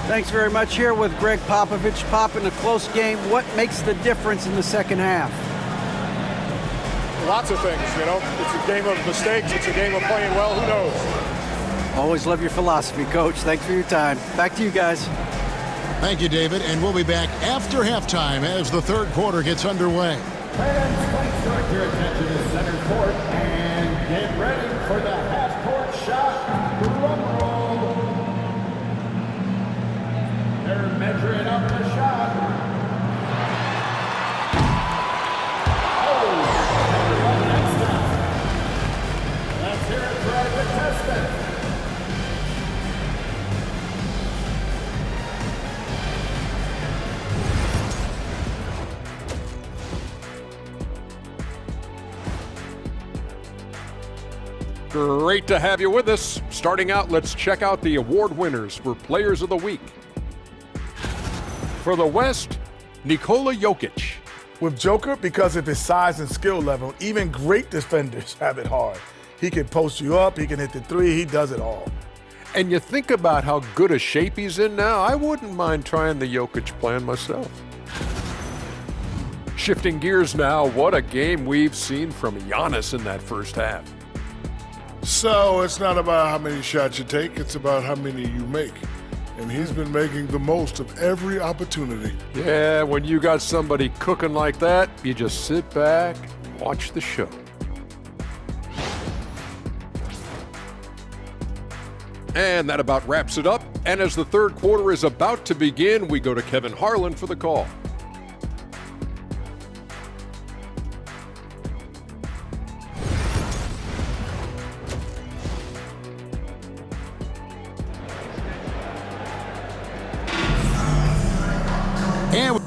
Speaker 7: Thanks very much. Here with Greg Popovich. Pop, in a close game, what makes the difference in the second half?
Speaker 10: Lots of things, you know. It's a game of mistakes. It's a game of playing well. Who knows?
Speaker 7: Always love your philosophy, Coach. Thanks for your time. Back to you guys.
Speaker 2: Thank you, David, and we'll be back after halftime as the third quarter gets underway.
Speaker 4: Fans, please direct your attention to center court and get ready for the half-court shot. Drum roll. They're measuring up the shot. Oh, next time. Let's hear it for our contestant.
Speaker 11: Great to have you with us. Starting out, let's check out the award winners for Players of the Week. For the West, Nikola Jokic.
Speaker 10: With Joker, because of his size and skill level, even great defenders have it hard. He can post you up, he can hit the three, he does it all.
Speaker 11: And you think about how good a shape he's in now, I wouldn't mind trying the Jokic plan myself. Shifting gears now, what a game we've seen from Giannis in that first half.
Speaker 9: So it's not about how many shots you take, it's about how many you make. And he's been making the most of every opportunity.
Speaker 11: Yeah, when you got somebody cooking like that, you just sit back and watch the show. And that about wraps it up. And as the third quarter is about to begin, we go to Kevin Harlan for the call.
Speaker 2: And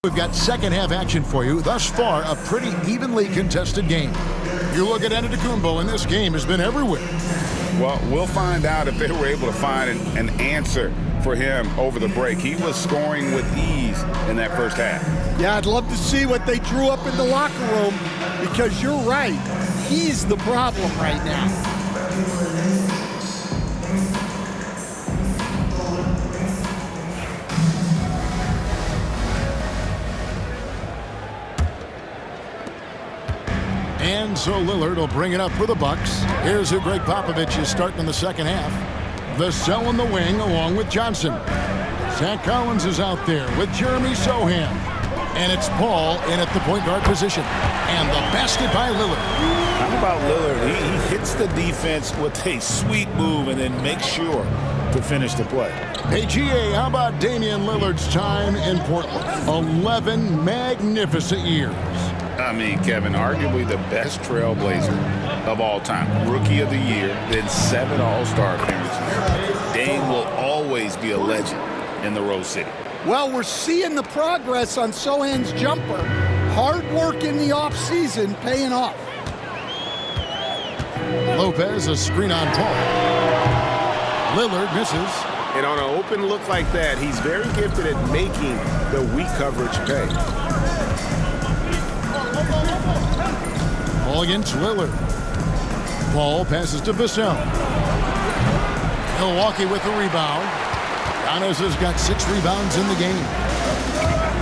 Speaker 2: We've got second half action for you. Thus far, a pretty evenly contested game. You look at Antetokounmpo, and this game has been everywhere.
Speaker 5: Well, we'll find out if they were able to find an answer for him over the break. He was scoring with ease in that first half.
Speaker 6: Yeah, I'd love to see what they drew up in the locker room, because you're right. He's the problem right now.
Speaker 2: And so Lillard will bring it up for the Bucks. Here's who Greg Popovich is starting in the second half. Vassell in the wing along with Johnson. Zach Collins is out there with Jeremy Sohan. And it's Paul in at the point guard position. And the basket by Lillard.
Speaker 5: How about Lillard? He hits the defense with a sweet move and then makes sure to finish the play.
Speaker 2: Hey, GA, how about Damian Lillard's time in Portland? 11 magnificent years.
Speaker 5: I mean, Kevin, arguably the best trailblazer of all time. Rookie of the year, then 7 All-Star appearances. Dame will always be a legend in the Rose City.
Speaker 6: Well, we're seeing the progress on Sohan's jumper. Hard work in the offseason paying off.
Speaker 2: Lopez, a screen on Paul. Lillard misses.
Speaker 5: And on an open look like that, he's very gifted at making the weak coverage pay.
Speaker 2: Ball against Lillard. Paul passes to Vassell. Milwaukee with the rebound. Giannis has got 6 rebounds in the game.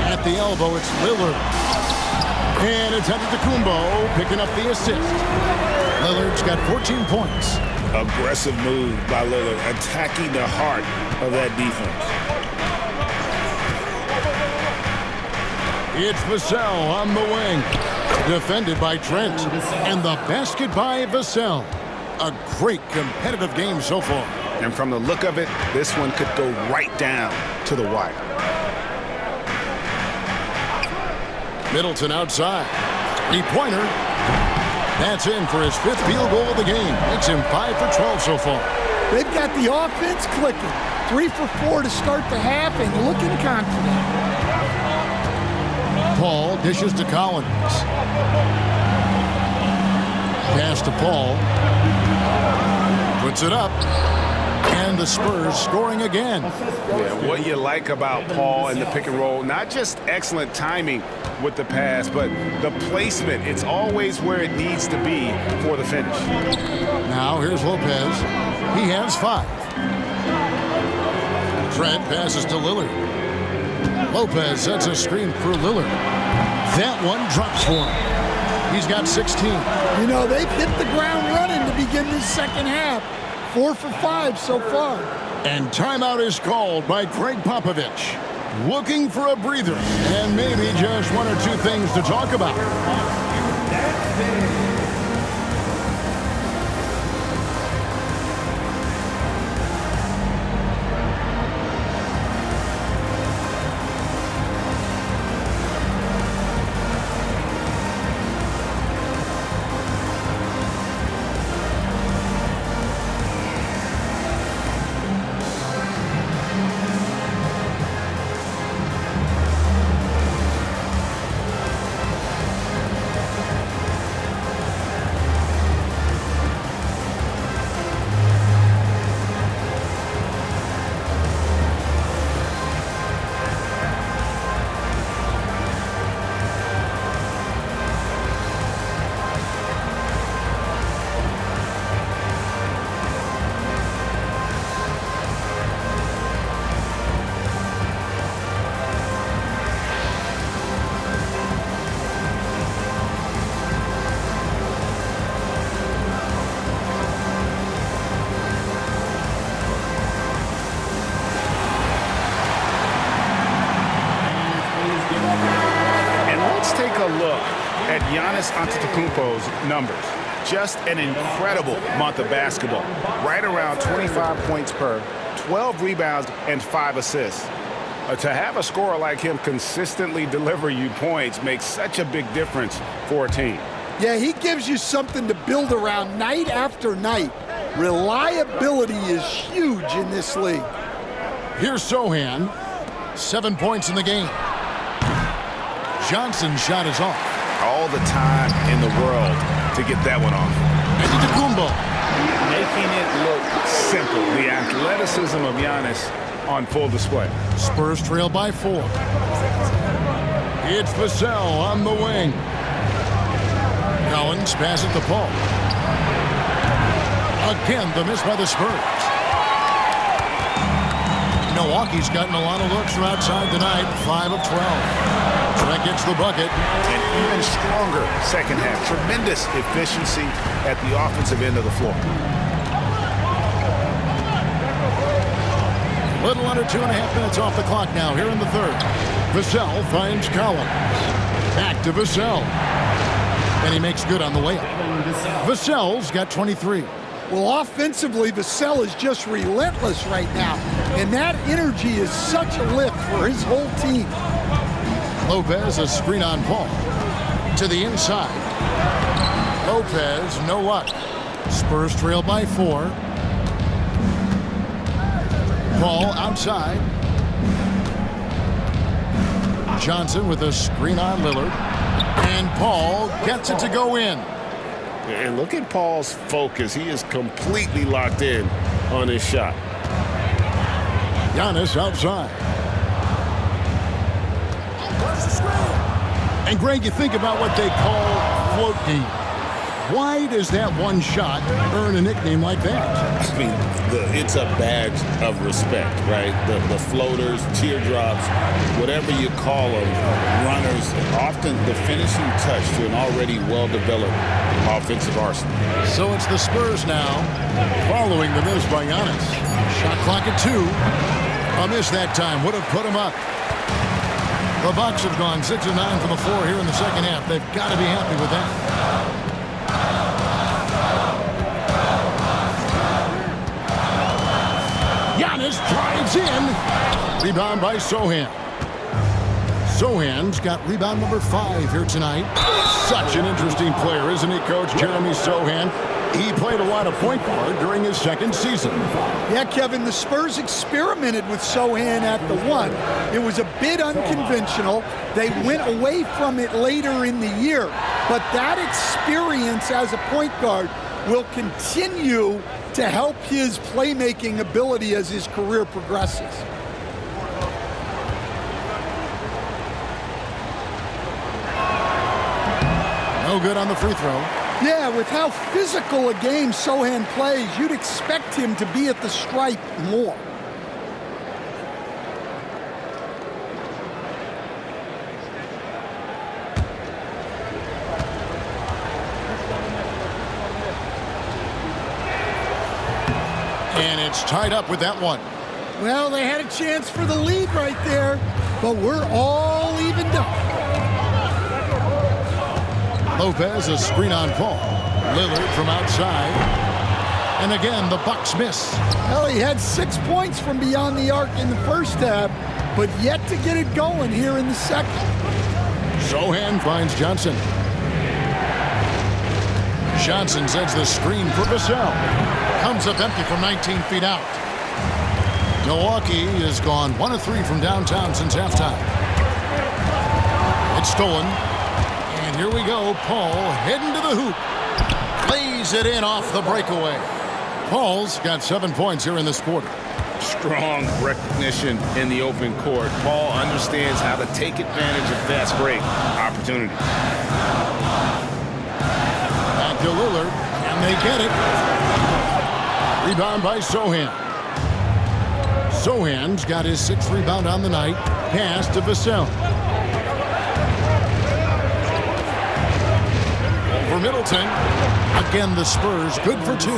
Speaker 2: At the elbow, it's Lillard. And it's Antetokounmpo picking up the assist. Lillard's got 14 points.
Speaker 5: Aggressive move by Lillard, attacking the heart of that defense.
Speaker 2: It's Vassell on the wing. Defended by Trent. And the basket by Vassell. A great competitive game so far.
Speaker 5: And from the look of it, this one could go right down to the wire.
Speaker 2: Middleton outside. 3-pointer. That's in for his 5th field goal of the game. Makes him 5 for 12 so far.
Speaker 6: They've got the offense clicking. 3 for 4 to start the half and looking confident.
Speaker 2: Paul dishes to Collins. Pass to Paul. Puts it up. And the Spurs scoring again.
Speaker 5: Yeah, what you like about Paul and the pick and roll, not just excellent timing with the pass, but the placement. It's always where it needs to be for the finish.
Speaker 2: Now here's Lopez. He has 5. Trent passes to Lillard. Lopez sets a screen for Lillard. That one drops for him. He's got 16.
Speaker 6: You know, they've hit the ground running to begin this second half. 4 for 5 so far.
Speaker 2: And timeout is called by Greg Popovich. Looking for a breather and maybe just 1 or 2 things to talk about.
Speaker 5: At Giannis Antetokounmpo's numbers. Just an incredible month of basketball. Right around 25 points per, 12 rebounds, and 5 assists. To have a scorer like him consistently deliver you points makes such a big difference for a team.
Speaker 6: Yeah, he gives you something to build around night after night. Reliability is huge in this league.
Speaker 2: Here's Sohan. 7 points in the game. Johnson's shot is off.
Speaker 5: All the time in the world to get that one off.
Speaker 2: Antetokounmpo.
Speaker 5: Making it look simple. The athleticism of Giannis on full display.
Speaker 2: Spurs trail by 4. It's Vassell on the wing. Collins pass it to Paul. Again, the miss by the Spurs. Milwaukee's gotten a lot of looks from outside tonight. 5 of 12. That gets the bucket.
Speaker 5: An even stronger second half. Tremendous efficiency at the offensive end of the floor.
Speaker 2: Little under 2.5 minutes off the clock now here in the third. Vassell finds Collins. Back to Vassell. And he makes good on the way up. Vassell's got 23.
Speaker 6: Well, offensively, Vassell is just relentless right now. And that energy is such a lift for his whole team.
Speaker 2: Lopez, a screen on Paul. To the inside. Lopez, no luck. Spurs trail by 4. Paul outside. Johnson with a screen on Lillard. And Paul gets it to go in.
Speaker 8: And look at Paul's focus. He is completely locked in on his shot.
Speaker 2: Giannis outside. And Greg, you think about what they call float game. Why does that one shot earn a nickname like that?
Speaker 8: I mean, it's a badge of respect, right? The floaters, teardrops, whatever you call them, runners, often the finishing touch to an already well-developed offensive arsenal.
Speaker 2: So it's the Spurs now, following the miss by Giannis. Shot clock at 2. A miss that time would have put him up. The Bucks have gone 6 of 9 from the floor here in the second half. They've got to be happy with that. Giannis drives in. Rebound by Sohan. Sohan's got rebound number 5 here tonight. Such an interesting player, isn't he, Coach Jeremy Sohan? He played a lot of point guard during his second season.
Speaker 6: Yeah, Kevin, the Spurs experimented with Sohan at the 1. It was a bit unconventional. They went away from it later in the year. But that experience as a point guard will continue to help his playmaking ability as his career progresses.
Speaker 2: No good on the free throw.
Speaker 6: Yeah, with how physical a game Sohan plays, you'd expect him to be at the stripe more.
Speaker 2: And it's tied up with that one.
Speaker 6: Well, they had a chance for the lead right there, but we're all evened up.
Speaker 2: Lopez, a screen on Paul. Lillard from outside. And again, the Bucks miss.
Speaker 6: Well, he had 6 points from beyond the arc in the first half, but yet to get it going here in the second.
Speaker 2: Sohan finds Johnson. Johnson sends the screen for Vassell. Comes up empty from 19 feet out. Milwaukee has gone 1 of 3 from downtown since halftime. It's stolen. And here we go. Paul heading to the hoop. Lays it in off the breakaway. Paul's got 7 points here in this quarter.
Speaker 5: Strong recognition in the open court. Paul understands how to take advantage of fast break opportunity.
Speaker 2: Back to Lillard, and they get it. Rebound by Sohan. Sohan's got his 6th rebound on the night. Pass to Vassell. Over Middleton. Again, the Spurs good for 2.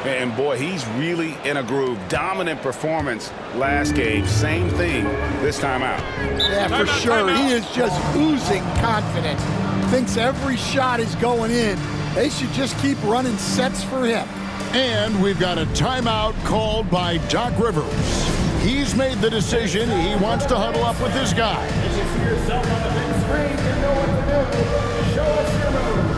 Speaker 5: And boy, he's really in a groove. Dominant performance last game. Same thing this time out.
Speaker 6: Yeah, for sure. He is just oozing confidence. Thinks every shot is going in. They should just keep running sets for him.
Speaker 2: And we've got a timeout called by Doc Rivers. He's made the decision. He wants to huddle up with his guy.
Speaker 4: If you see yourself on the big screen, you know what to do. Show us your move.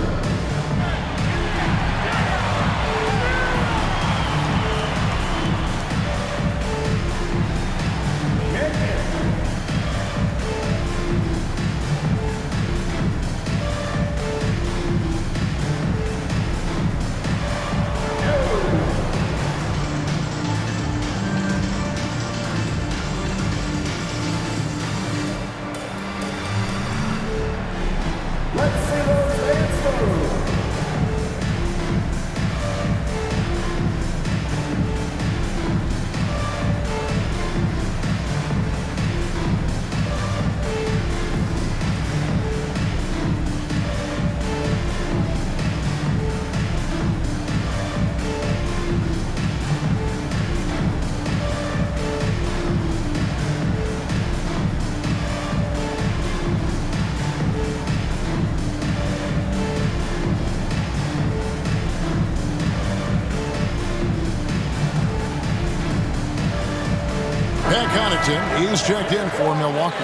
Speaker 2: Pat Connaughton, he's checked in for Milwaukee.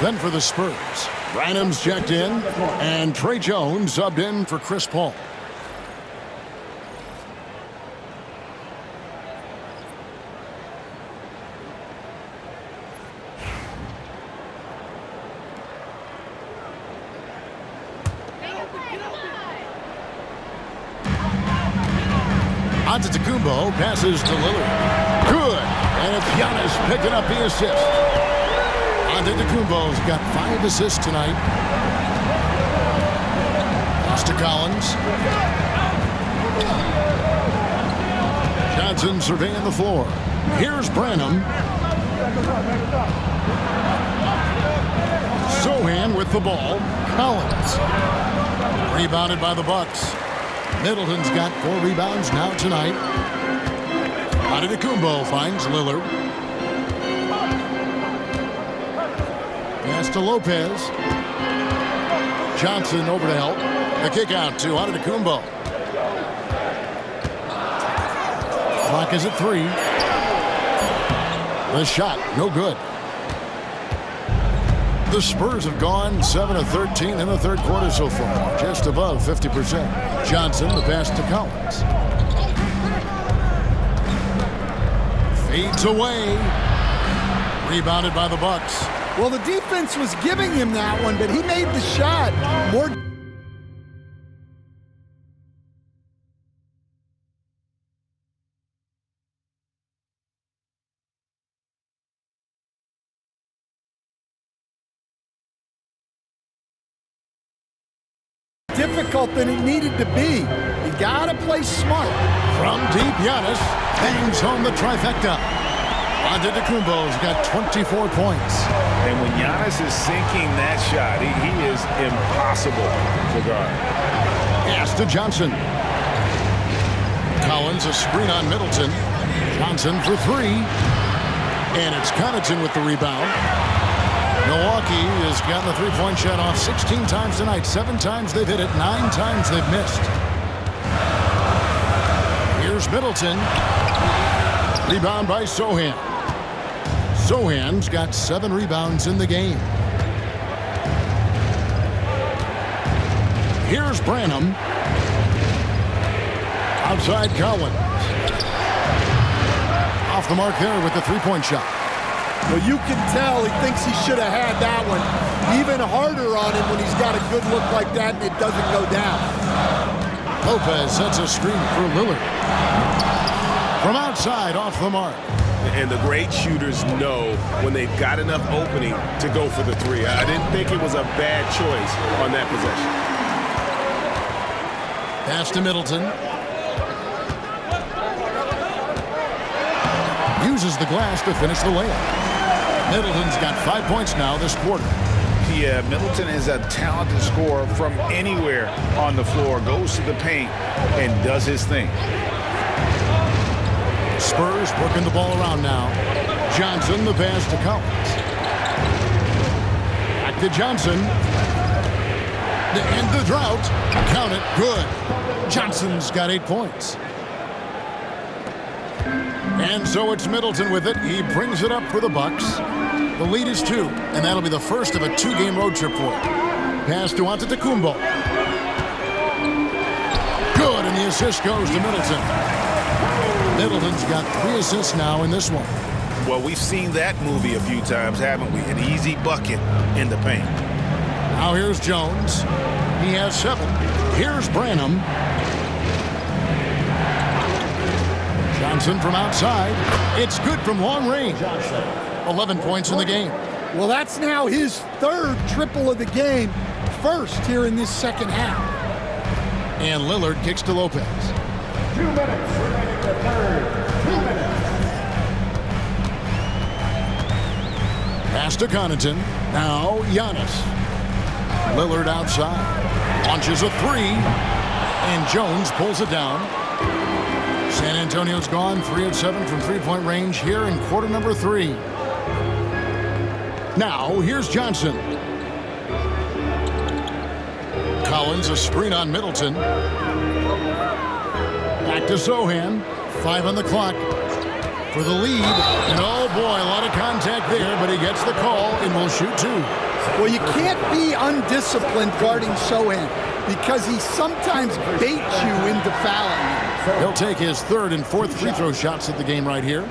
Speaker 2: Then for the Spurs, Branham's checked in, and Trey Jones subbed in for Chris Paul. Antetokounmpo passes to Lillard. Good. And it's Giannis picking up the assist. Antetokounmpo's got 5 assists tonight. Pass to Collins. Johnson surveying the floor. Here's Branham. Sohan with the ball. Collins. Rebounded by the Bucks. Middleton's got 4 rebounds now tonight. Antetokounmpo finds Lillard. Pass to Lopez. Johnson over to help. The kick out to Antetokounmpo. Clock is at 3. The shot, no good. The Spurs have gone 7 of 13 in the third quarter so far, just above 50%. Johnson, the pass to Collins. Fades away. Rebounded by the Bucks.
Speaker 6: Well, the defense was giving him that one, but he made the shot more. Difficult than it needed to be. You gotta play smart.
Speaker 2: From deep, Giannis bangs home the trifecta. Antetokounmpo's got 24 points.
Speaker 5: And when Giannis is sinking that shot, he is impossible to guard.
Speaker 2: Pass to Johnson. Collins, a screen on Middleton. Johnson for 3. And it's Connaughton with the rebound. Milwaukee has gotten the three-point shot off 16 times tonight. 7 times they've hit it, 9 times they've missed. Here's Middleton. Rebound by Sohan. Sohan's got 7 rebounds in the game. Here's Branham. Outside Collins. Off the mark there with the three-point shot.
Speaker 6: Well, you can tell he thinks he should have had that one even harder on him when he's got a good look like that and it doesn't go down.
Speaker 2: Lopez sets a screen for Lillard. From outside, off the mark.
Speaker 12: And the great shooters know when they've got enough opening to go for the 3. I didn't think it was a bad choice on that possession.
Speaker 2: Pass to Middleton. Uses the glass to finish the layup. Middleton's got 5 points now this quarter.
Speaker 5: Yeah, Middleton is a talented scorer from anywhere on the floor. Goes to the paint and does his thing.
Speaker 2: Spurs working the ball around now. Johnson, the pass to Collins. Back to Johnson. To end the drought. Count it. Good. Johnson's got 8 points. And so it's Middleton with it. He brings it up for the Bucks. The lead is 2, and that'll be the first of a 2-game road trip for him. Pass to Antetokounmpo. Good, and the assist goes to Middleton. Middleton's got 3 assists now in this one.
Speaker 12: Well, we've seen that movie a few times, haven't we? An easy bucket in the paint.
Speaker 2: Now here's Jones. He has 7. Here's Branham. Johnson from outside. It's good from long range. 11 points in the game.
Speaker 6: Well, that's now his 3rd triple of the game. First here in this second half.
Speaker 2: And Lillard kicks to Lopez.
Speaker 4: 2 minutes remaining the third. 2 minutes.
Speaker 2: Pass to Connaughton. Now Giannis. Lillard outside. Launches a 3. And Jones pulls it down. San Antonio's gone 3 of 7 from three-point range here in quarter number 3. Now, here's Johnson. Collins, a screen on Middleton. Back to Sohan. 5 on the clock. for the lead. And oh boy, a lot of contact there, but he gets the call and will shoot 2.
Speaker 6: Well, you can't be undisciplined guarding Sohan because he sometimes baits you into fouling.
Speaker 2: He'll take his 3rd and 4th free throw shots at the game right here.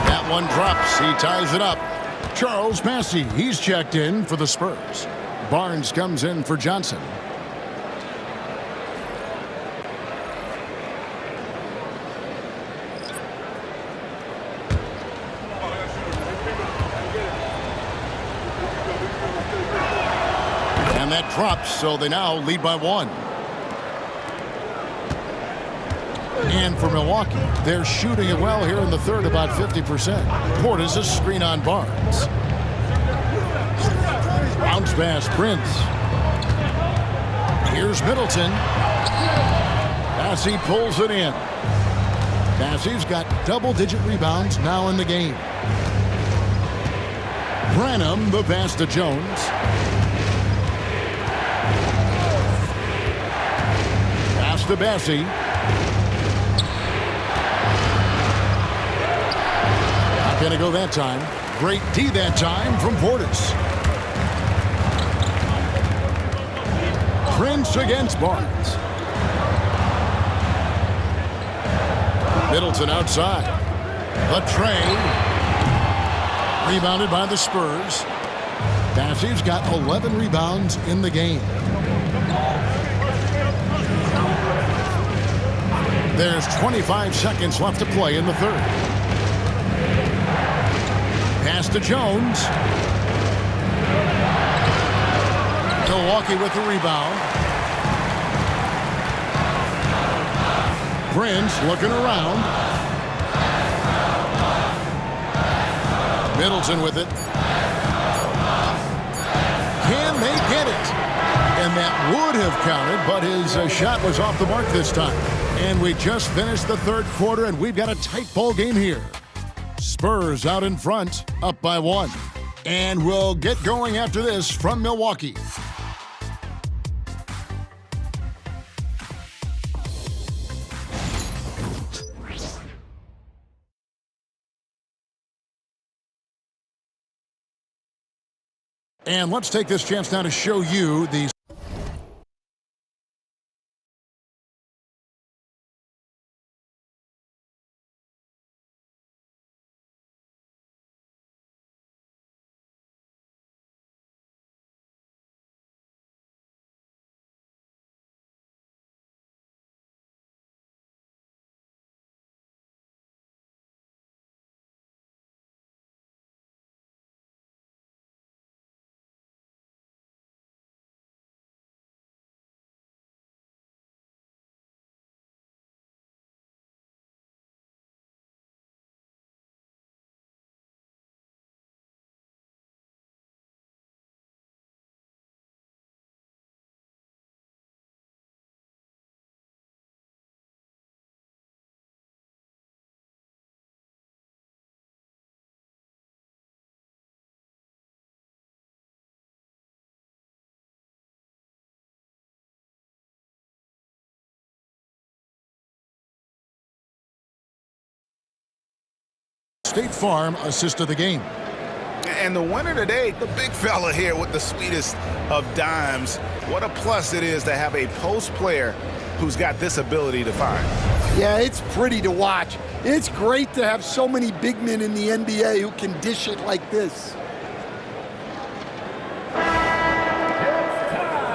Speaker 2: That one drops. He ties it up. Charles Massey, he's checked in for the Spurs. Barnes comes in for Johnson. And that drops, so they now lead by 1. And for Milwaukee, they're shooting it well here in the 3rd, about 50%. Portis a screen on Barnes. Bounce pass, Prince. Here's Middleton. Massey pulls it in. Massey's got double-digit rebounds now in the game. Branham, the pass to Jones. Pass to Massey. Not going to go that time. Great D that time from Portis. Prince against Barnes. Middleton outside. The tray. Rebounded by the Spurs. Massey's got 11 rebounds in the game. There's 25 seconds left to play in the 3rd. Pass to Jones. Milwaukee with the rebound. Prince looking around. Middleton with it. Can they get it? And that would have counted, but his shot was off the mark this time. And we just finished the 3rd quarter, and we've got a tight ball game here. Spurs out in front, up by 1. And we'll get going after this from Milwaukee. And let's take this chance now to show you the State Farm assist of the game.
Speaker 5: And the winner today, the big fella here with the sweetest of dimes. What a plus it is to have a post player who's got this ability to find.
Speaker 6: Yeah, it's pretty to watch. It's great to have so many big men in the NBA who can dish it like this.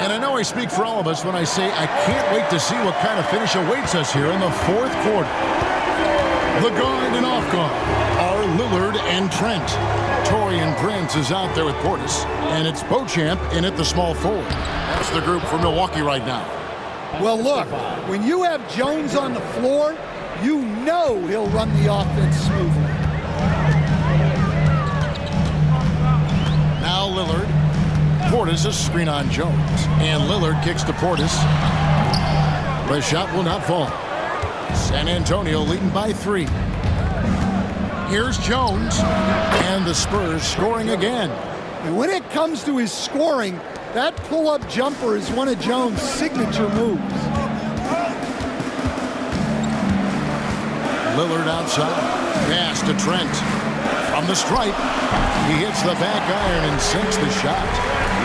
Speaker 2: And I know I speak for all of us when I say I can't wait to see what kind of finish awaits us here in the 4th quarter. The guard and off guard are Lillard and Trent. Taurean Prince is out there with Portis, and it's Beauchamp in at the small forward. That's the group for Milwaukee right now.
Speaker 6: Well, look, when you have Jones on the floor, you know he'll run the offense smoothly.
Speaker 2: Now Lillard. Portis a screen on Jones, and Lillard kicks to Portis. The shot will not fall. San Antonio leading by 3. Here's Jones, and the Spurs scoring again.
Speaker 6: And when it comes to his scoring, That pull-up jumper is one of Jones' signature moves.
Speaker 2: Lillard outside. Pass to Trent. From the stripe. He hits the back iron and sinks the shot.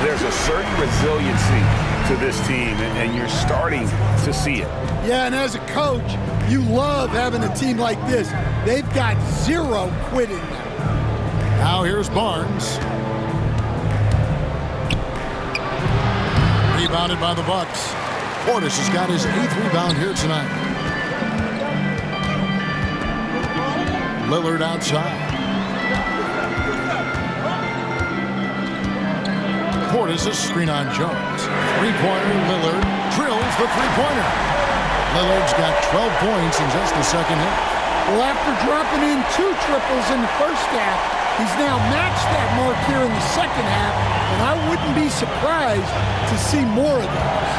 Speaker 5: There's a certain resiliency to this team, and you're starting to see it.
Speaker 6: Yeah, and as a coach, you love having a team like this. They've got zero quit in them.
Speaker 2: Now here's Barnes. Rebounded by the Bucks. Portis has got his 8th rebound here tonight. Lillard outside. Portis a screen on Jones. Three-pointer, Lillard drills the three-pointer. Lillard's got 12 points in just the second half.
Speaker 6: Well, after dropping in 2 triples in the first half, he's now matched that mark here in the second half, and I wouldn't be surprised to see more of those.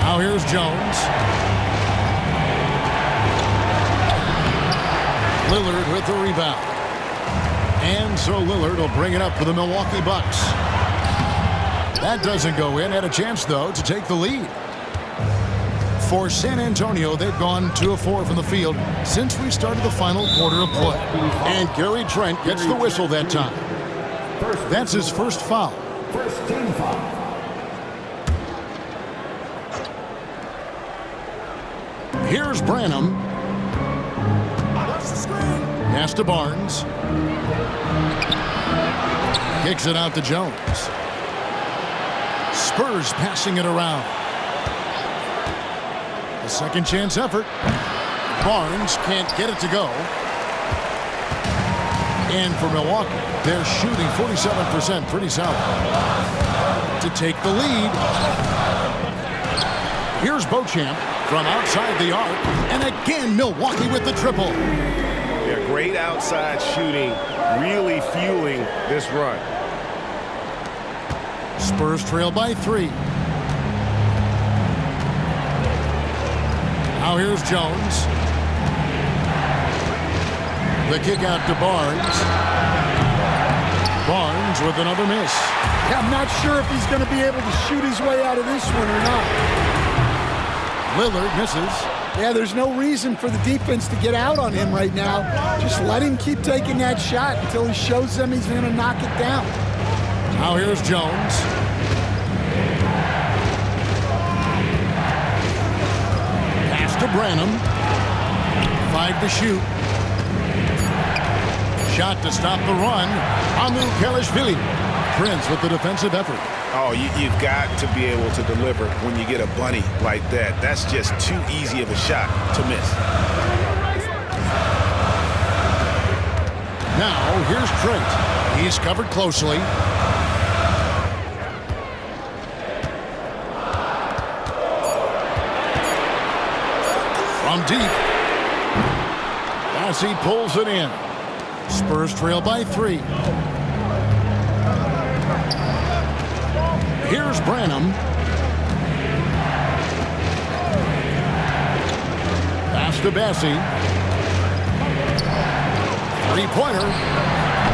Speaker 2: Now here's Jones. Lillard with the rebound. And so Lillard will bring it up for the Milwaukee Bucks. That doesn't go in. Had a chance, though, to take the lead. For San Antonio, they've gone 2 of 4 from the field since we started the final quarter of play. And Gary Trent gets the whistle that time. That's his first foul.
Speaker 4: First team foul.
Speaker 2: Here's Branham. Pass to Barnes. Kicks it out to Jones. Spurs passing it around. A second chance effort. Barnes can't get it to go. And for Milwaukee, they're shooting 47%, pretty solid. To take the lead. Here's Beauchamp from outside the arc. And again, Milwaukee with the triple.
Speaker 12: They're great outside shooting, really fueling this run.
Speaker 2: Spurs trail by 3. Now here's Jones. The kick out to Barnes. Barnes with another miss.
Speaker 6: Yeah, I'm not sure if he's going to be able to shoot his way out of this one or not.
Speaker 2: Lillard misses.
Speaker 6: Yeah, there's no reason for the defense to get out on him right now. Just let him keep taking that shot until he shows them he's going to knock it down.
Speaker 2: Now here's Jones. Pass to Branham. 5 to shoot. Shot to stop the run. Amu Kelishvili. Prince with the defensive effort.
Speaker 5: Oh, you've got to be able to deliver when you get a bunny like that. That's just too easy of a shot to miss.
Speaker 2: Now, here's Trent. He's covered closely. From deep. As he pulls it in. Spurs trail by 3. Here's Branham. Pass to Bassie. Three-pointer.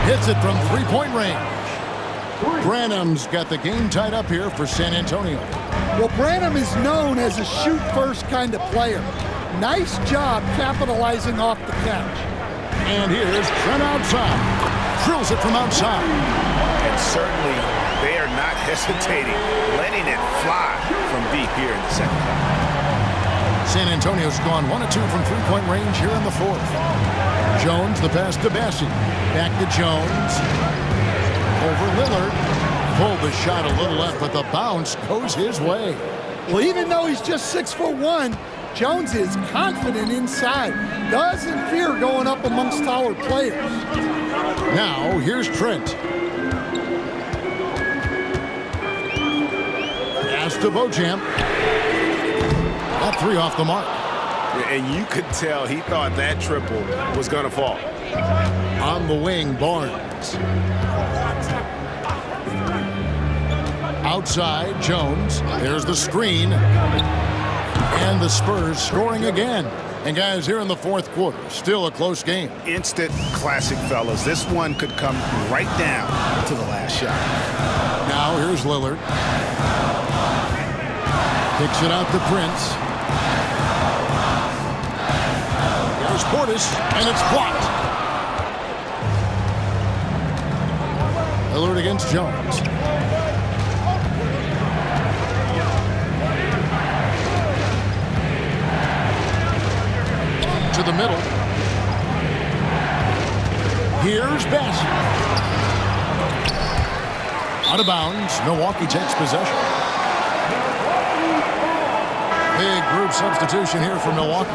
Speaker 2: Hits it from three-point range. Branham's got the game tied up here for San Antonio.
Speaker 6: Well, Branham is known as a shoot-first kind of player. Nice job capitalizing off the catch.
Speaker 2: And here's Trent outside. Drills it from outside.
Speaker 5: And certainly they are not hesitating, letting it fly from deep here in the second half.
Speaker 2: San Antonio's gone 1 of 2 from three-point range here in the 4th. Jones, the pass to Bassie. Back to Jones. Over Lillard. Pulled the shot a little left, but the bounce goes his way.
Speaker 6: Well, even though he's just 6'1", Jones is confident inside. Doesn't fear going up amongst taller players.
Speaker 2: Now, here's Trent. Pass to Beauchamp. That 3 off the mark.
Speaker 12: And you could tell he thought that triple was going to fall.
Speaker 2: On the wing, Barnes. Outside, Jones. There's the screen. And the Spurs scoring again. And guys, here in the 4th quarter, still a close game.
Speaker 5: Instant classic, fellas. This one could come right down to the last shot.
Speaker 2: Now here's Here's Lillard. Picks it out to Prince. Here's Portis, and it's blocked. Lillard against Jones. To the middle. Here's Bassett. Out of bounds. Milwaukee takes possession. Big group substitution here for Milwaukee.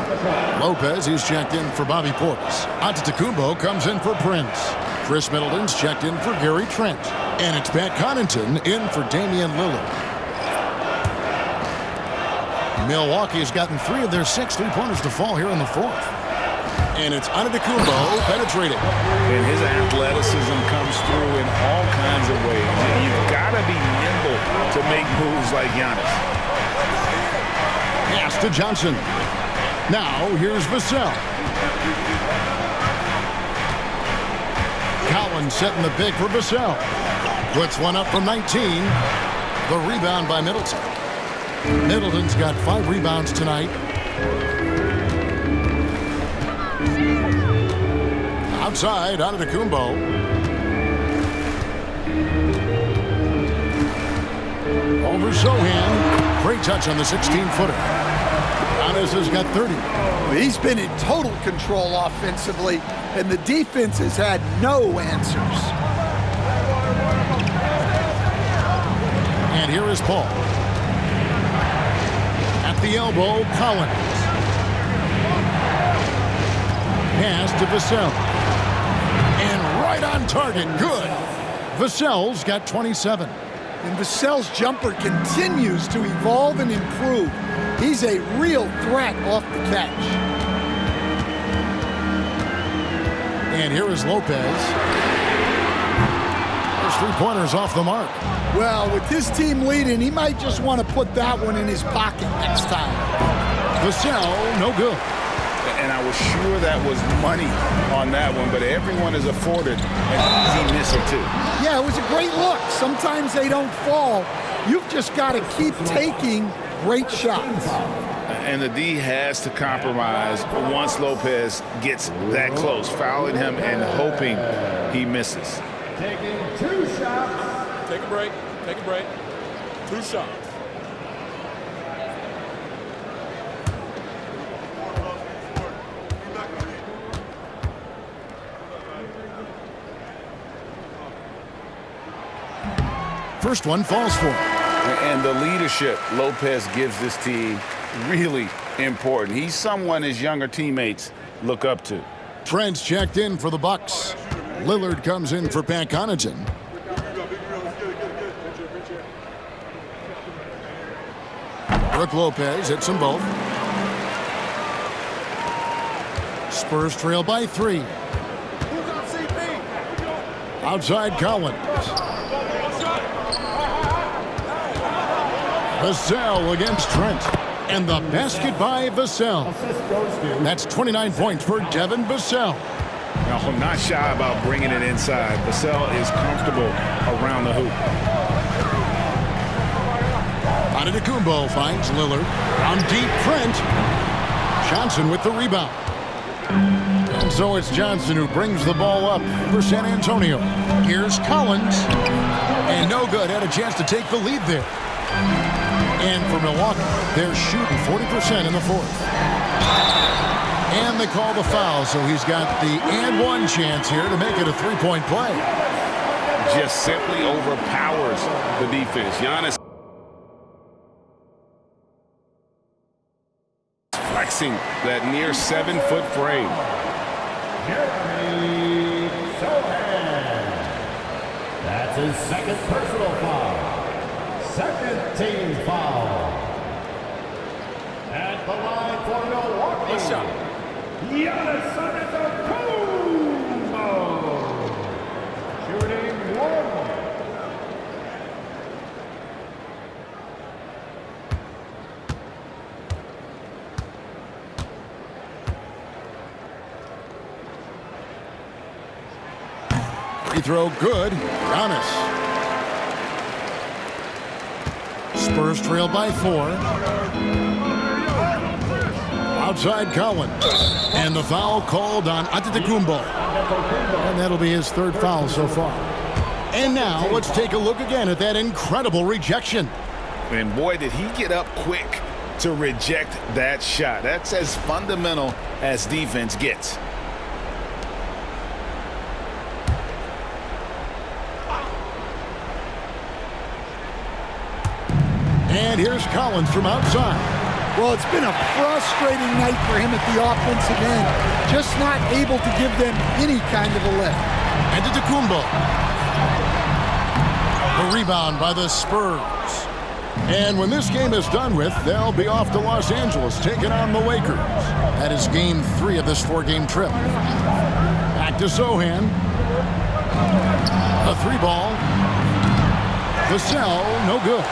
Speaker 2: Lopez, he's checked in for Bobby Portis. Antetokounmpo comes in for Prince. Chris Middleton's checked in for Gary Trent. And it's Pat Connaughton in for Damian Lillard. Milwaukee has gotten 3 of their 6 3-pointers to fall here in the fourth. And it's Antetokounmpo penetrating.
Speaker 5: And his athleticism comes through in all kinds of ways. And you've got to be nimble to make moves like Giannis.
Speaker 2: Pass to Johnson. Now here's Vassell. Collins setting the pick for Vassell. Puts one up from 19. The rebound by Middleton. Middleton's got 5 rebounds tonight. Outside, Antetokounmpo. Over Sohan. Great touch on the 16-footer. Giannis has got 30.
Speaker 6: He's been in total control offensively, and the defense has had no answers.
Speaker 2: And here is Paul. At the elbow, Collins. Pass to Vassell. And right on target. Good. Vassell's got 27.
Speaker 6: And Vassell's jumper continues to evolve and improve. He's a real threat off the catch.
Speaker 2: And here is Lopez. Those 3-pointers off the mark.
Speaker 6: Well, with his team leading, he might just want to put that one in his pocket next time.
Speaker 2: Vassell, no good.
Speaker 5: And I was sure that was money on that one, but everyone is afforded an easy misser too.
Speaker 6: Yeah, it was a great look. Sometimes they don't fall. You've just got to keep taking great shots.
Speaker 5: And the D has to compromise once Lopez gets that close, fouling him and hoping he misses.
Speaker 4: Taking 2 shots.
Speaker 11: Take a break. Take a break. 2 shots.
Speaker 2: First one falls for him.
Speaker 5: And the leadership Lopez gives this team really important. He's someone his younger teammates look up to.
Speaker 2: Trent's checked in for the Bucks. Lillard comes in for Pat Connaughton. Brook Lopez hits them both. Spurs trail by 3. Outside Collins. Vassell against Trent. And the basket by Vassell. That's 29 points for Devin Vassell.
Speaker 5: No, not shy about bringing it inside. Vassell is comfortable around the hoop.
Speaker 2: Antetokounmpo finds Lillard. On deep, Trent. Johnson with the rebound. And so it's Johnson who brings the ball up for San Antonio. Here's Collins. And no good. Had a chance to take the lead there. And for Milwaukee, they're shooting 40% in the fourth. And they call the foul, so he's got the and one chance here to make it a 3-point play.
Speaker 12: Just simply overpowers the defense. Giannis flexing that near 7-foot frame.
Speaker 4: Jeremy Sohan. That's his second personal foul. Second team foul. At the line for Milwaukee.
Speaker 11: Nice shot.
Speaker 4: Giannis Antetokounmpo. Shooting 1.
Speaker 2: Free throw good. Giannis. Spurs trail by 4. Outside Collins. And the foul called on Antetokounmpo. And that'll be his 3rd foul so far. And now let's take a look again at that incredible rejection.
Speaker 5: And boy, did he get up quick to reject that shot. That's as fundamental as defense gets.
Speaker 2: And here's Collins from outside.
Speaker 6: Well, it's been a frustrating night for him at the offensive end. Just not able to give them any kind of a lift.
Speaker 2: Antetokounmpo. The rebound by the Spurs. And when this game is done with, they'll be off to Los Angeles, taking on the Lakers. That is game 3 of this 4-game trip. Back to Sohan. A 3-ball. Vassell, no good.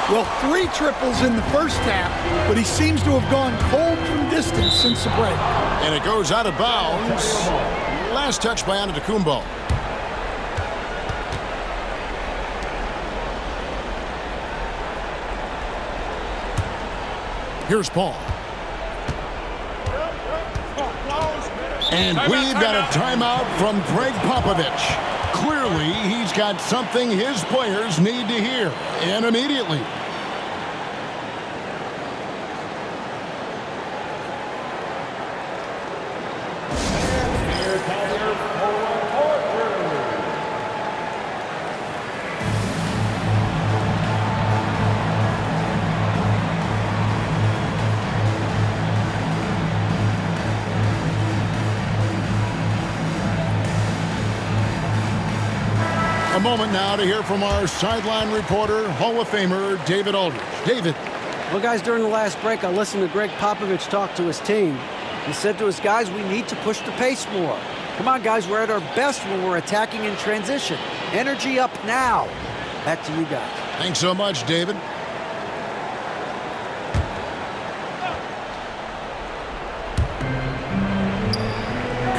Speaker 6: Well, 3 triples in the first half, but he seems to have gone cold from distance since the break.
Speaker 2: And it goes out of bounds. Last touch by Antetokounmpo. Here's Paul. And we've got a timeout from Greg Popovich. Clearly, he's got something his players need to hear, and immediately. A moment now to hear from our sideline reporter, Hall of Famer David Aldridge. David.
Speaker 7: Well, guys, during the last break, I listened to Greg Popovich talk to his team. He said to his guys, we need to push the pace more. Come on, guys, we're at our best when we're attacking in transition. Energy up now. Back to you guys.
Speaker 2: Thanks so much, David.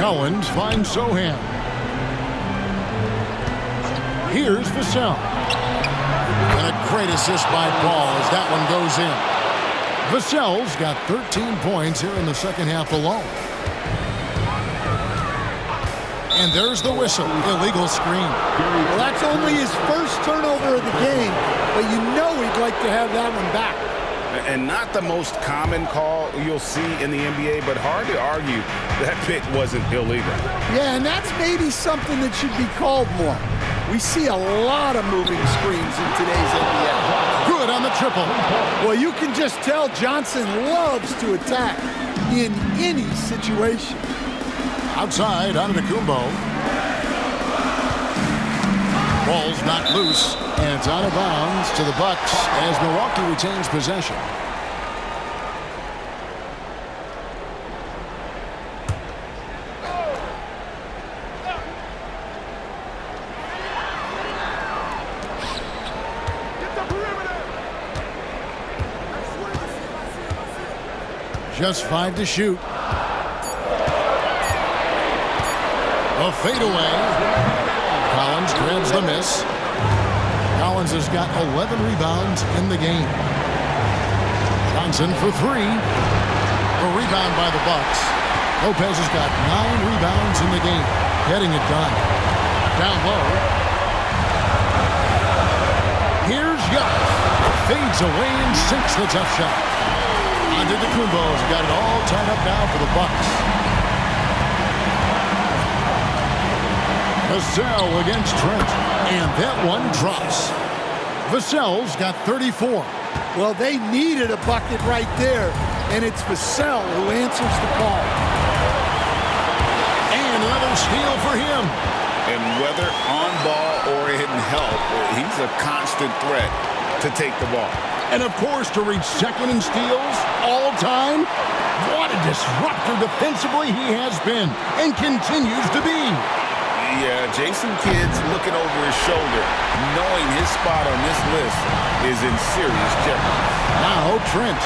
Speaker 2: Collins finds Sohan. Here's Vassell. And a great assist by Paul as that one goes in. Vassell's got 13 points here in the second half alone. And there's the whistle. Illegal screen.
Speaker 6: Well, that's only his first turnover of the game, but you know he'd like to have that one back.
Speaker 5: And not the most common call you'll see in the NBA, but hard to argue that pick wasn't illegal.
Speaker 6: Yeah, and that's maybe something that should be called more. We see a lot of moving screens in today's NBA.
Speaker 2: Good on the triple.
Speaker 6: Well, you can just tell Johnson loves to attack in any situation.
Speaker 2: Outside, Antetokounmpo. Ball's not loose, and it's out of bounds to the Bucks as Milwaukee retains possession. Just 5 to shoot. A fadeaway. Collins grabs the miss. Collins has got 11 rebounds in the game. Johnson for 3. A rebound by the Bucks. Lopez has got 9 rebounds in the game. Getting it done. Down low. Here's Young. Fades away and sinks the tough shot. Antetokounmpo's got it all tied up now for the Bucks. Vassell against Trent, and that one drops. Vassell's got 34.
Speaker 6: Well, they needed a bucket right there, and it's Vassell who answers the call.
Speaker 2: And another steal for him.
Speaker 5: And whether on ball or in help, he's a constant threat to take the ball.
Speaker 2: And, of course, to reach second in steals all time, what a disruptor defensively he has been and continues to be.
Speaker 5: Yeah, Jason Kidd's looking over his shoulder, knowing his spot on this list is in serious jeopardy.
Speaker 2: Now Trent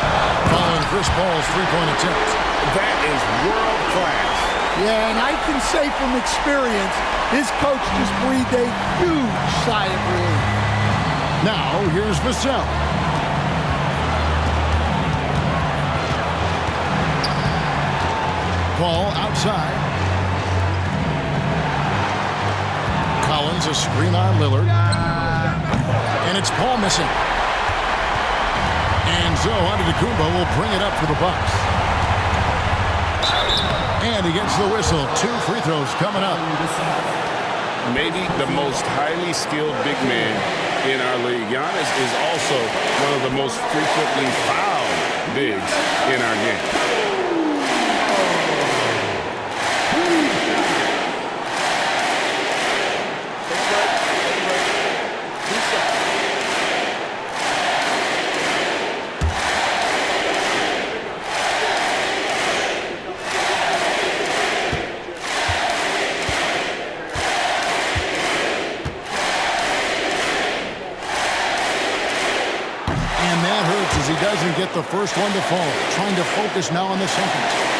Speaker 2: following Chris Paul's three-point attempt.
Speaker 5: That is world class.
Speaker 6: Yeah, and I can say from experience, his coach just breathed a huge sigh of relief.
Speaker 2: Now here's Vassell. Ball outside. Collins, a screen on Lillard. And it's Paul missing. And so Antetokounmpo will bring it up for the Bucks. And he gets the whistle. 2 free throws coming up.
Speaker 12: Maybe the most highly skilled big man in our league. Giannis is also one of the most frequently fouled bigs in our game.
Speaker 2: He doesn't get the first one to fall. Trying to focus now on the second.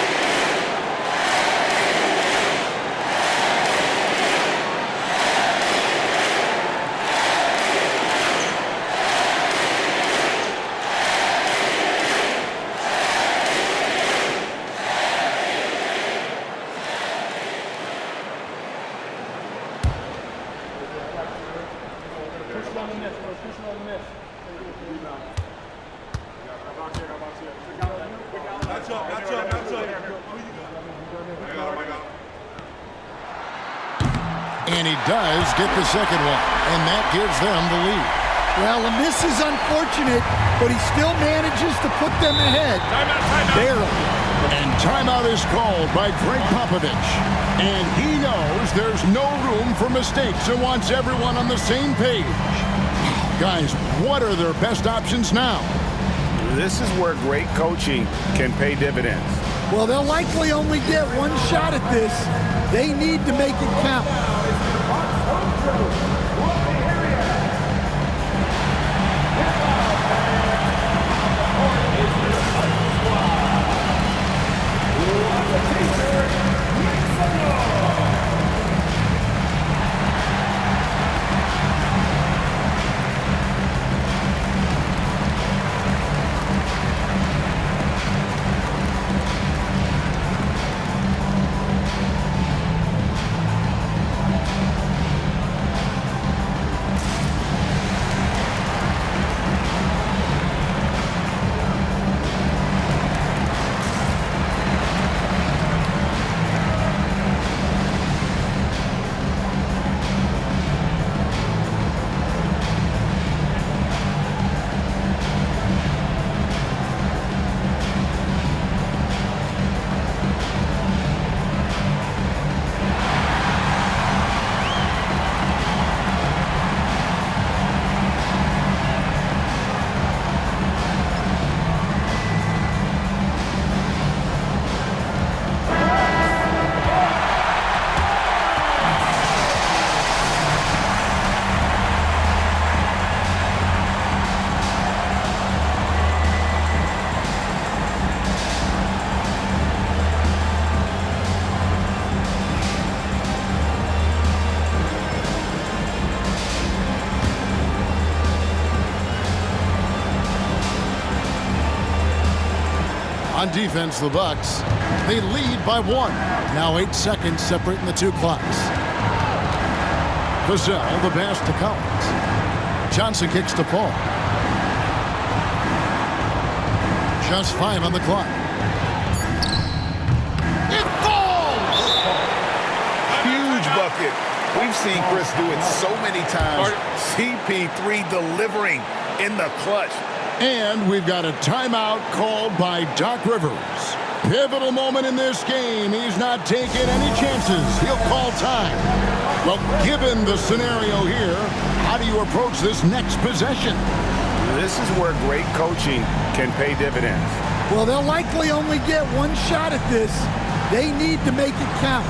Speaker 2: And he does get the second one, and that gives them the lead.
Speaker 6: Well, and this is unfortunate, but he still manages to put them ahead.
Speaker 12: Timeout.
Speaker 6: Barely.
Speaker 2: And timeout is called by Greg Popovich. And he knows there's no room for mistakes and wants everyone on the same page. Guys, what are their best options now?
Speaker 5: This is where great coaching can pay dividends.
Speaker 6: Well, they'll likely only get one shot at this. They need to make it count.
Speaker 2: On defense, the Bucks, they lead by 1. Now 8 seconds separating the two clocks. Vassell, the pass to Collins. Johnson kicks to Paul. Just 5 on the clock. It falls!
Speaker 5: Huge bucket. We've seen Chris do it so many times. CP3 delivering in the clutch.
Speaker 2: And we've got a timeout called by Doc Rivers. Pivotal moment in this game. He's not taking any chances. He'll call time. Well, given the scenario here, how do you approach this next possession?
Speaker 5: This is where great coaching can pay dividends.
Speaker 6: Well, they'll likely only get one shot at this. They need to make it count.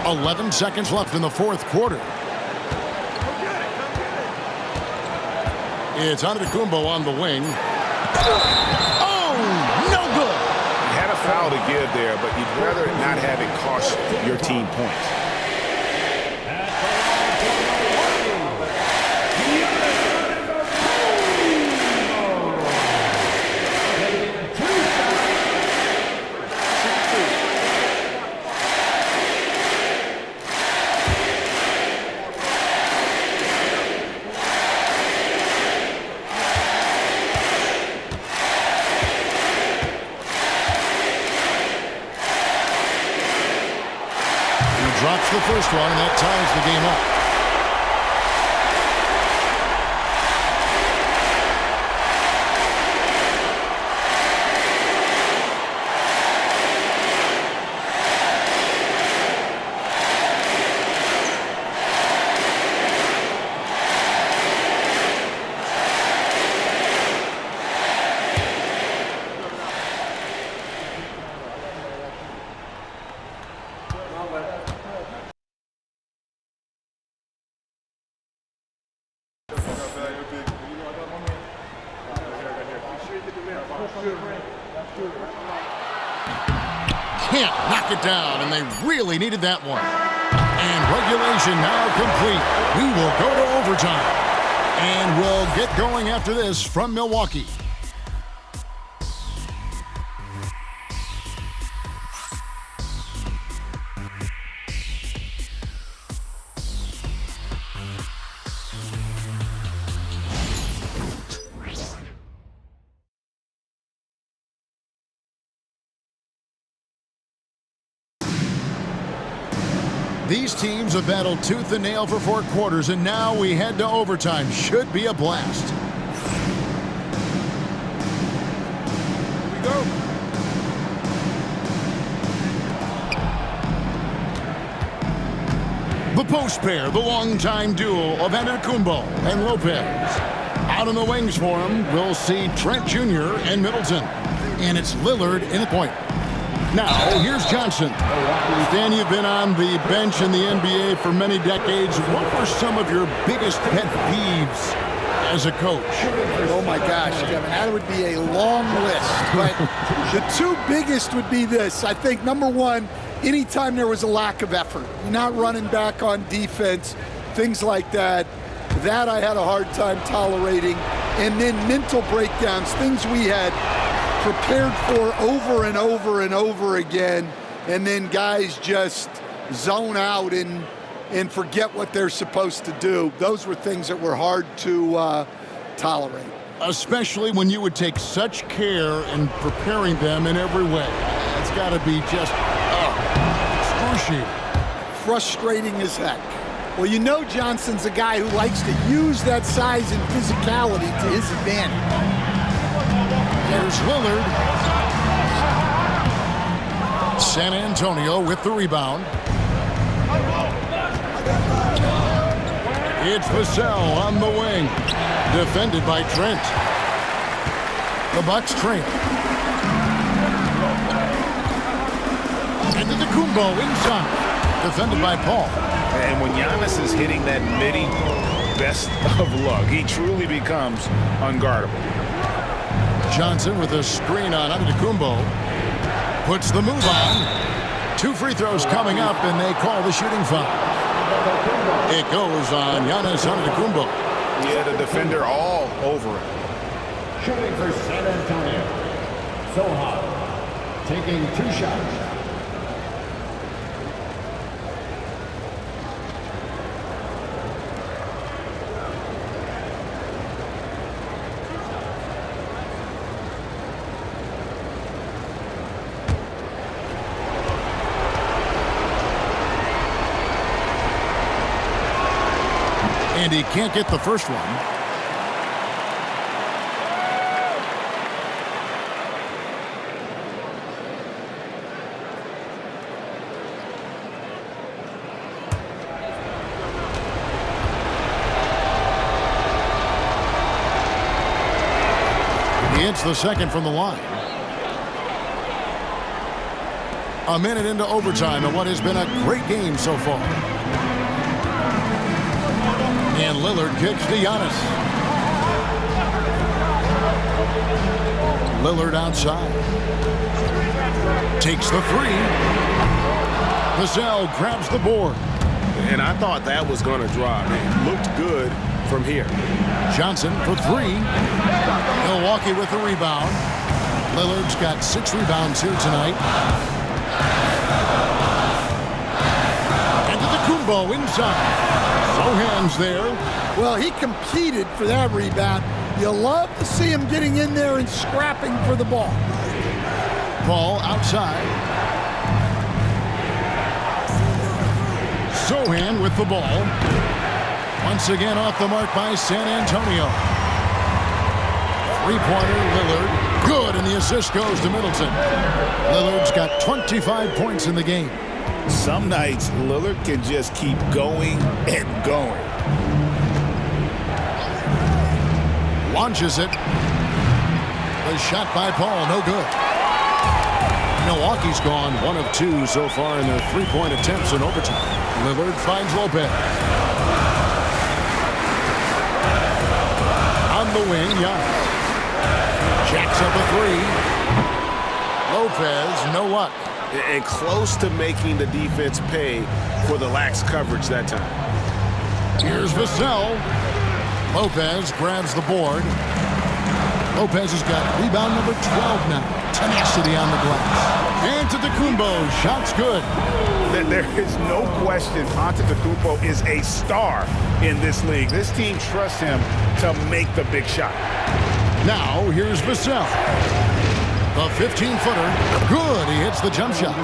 Speaker 2: 11 seconds left in the fourth quarter. It's Antetokounmpo on the wing. Oh, no good.
Speaker 5: You had a foul to give there, but you'd rather not have it cost your team points.
Speaker 2: Drops the first one, and that ties the game up. Can't knock it down, and they really needed that one. And regulation now complete. We will go to overtime. And we'll get going after this from Milwaukee. These teams have battled tooth and nail for 4 quarters, and now we head to overtime. Should be a blast. Here we go. The post pair, the longtime duo of Antetokounmpo and Lopez. Out on the wings for him, we'll see Trent Jr. and Middleton. And it's Lillard in the point. Now, here's Johnson. Stan, you've been on the bench in the NBA for many decades. What were some of your biggest pet peeves as a coach?
Speaker 6: Oh, my gosh, Kevin, that would be a long list. But the two biggest would be this. I think, number one, anytime there was a lack of effort, you're not running back on defense, things like that, that I had a hard time tolerating. And then mental breakdowns, things we had prepared for over and over and over again, and then guys just zone out and forget what they're supposed to do. Those were things that were hard to tolerate.
Speaker 2: Especially when you would take such care in preparing them in every way. It's got to be just excruciating.
Speaker 6: Frustrating as heck. Well, you know Johnson's a guy who likes to use that size and physicality to his advantage.
Speaker 2: Here's Lillard. San Antonio with the rebound. It's Vassell on the wing. Defended by Trent. The Bucks train. Antetokounmpo inside. Defended by Paul.
Speaker 5: And when Giannis is hitting that midi, best of luck. He truly becomes unguardable.
Speaker 2: Johnson with a screen on Antetokounmpo. Puts the move on. 2 free throws coming up, and they call the shooting foul. It goes on Giannis Antetokounmpo.
Speaker 5: Yeah, the defender all over it.
Speaker 4: Shooting for San Antonio. So hot. Taking 2 shots.
Speaker 2: And he can't get the first one. He hits the second from the line. A minute into overtime in what has been a great game so far. And Lillard kicks to Giannis. Lillard outside. Takes the three. Vassell grabs the board.
Speaker 12: And I thought that was going to drop. It looked good from here.
Speaker 2: Johnson for three. Milwaukee with the rebound. Lillard's got 6 rebounds here tonight. And to the Kumbo inside. Sohan's there.
Speaker 6: Well, he competed for that rebound. You love to see him getting in there and scrapping for the ball.
Speaker 2: Ball outside. Sohan with the ball. Once again off the mark by San Antonio. Three-pointer, Lillard. Good, and the assist goes to Middleton. Lillard's got 25 points in the game.
Speaker 5: Some nights, Lillard can just keep going and going.
Speaker 2: Launches it. The shot by Paul, no good. Milwaukee's gone 1 of 2 so far in their three-point attempts in overtime. Lillard finds Lopez. On the wing, Giannis. Jacks up a three. Lopez, no luck.
Speaker 12: And close to making the defense pay for the lax coverage that time.
Speaker 2: Here's Vassell. Lopez grabs the board. Lopez has got rebound number 12 now. Tenacity on the glass. And to the Kumbo. Shot's good.
Speaker 5: There is no question Antetokounmpo is a star in this league. This team trusts him to make the big shot.
Speaker 2: Now, here's Vassell. The 15-footer. Good. He hits the jump shot.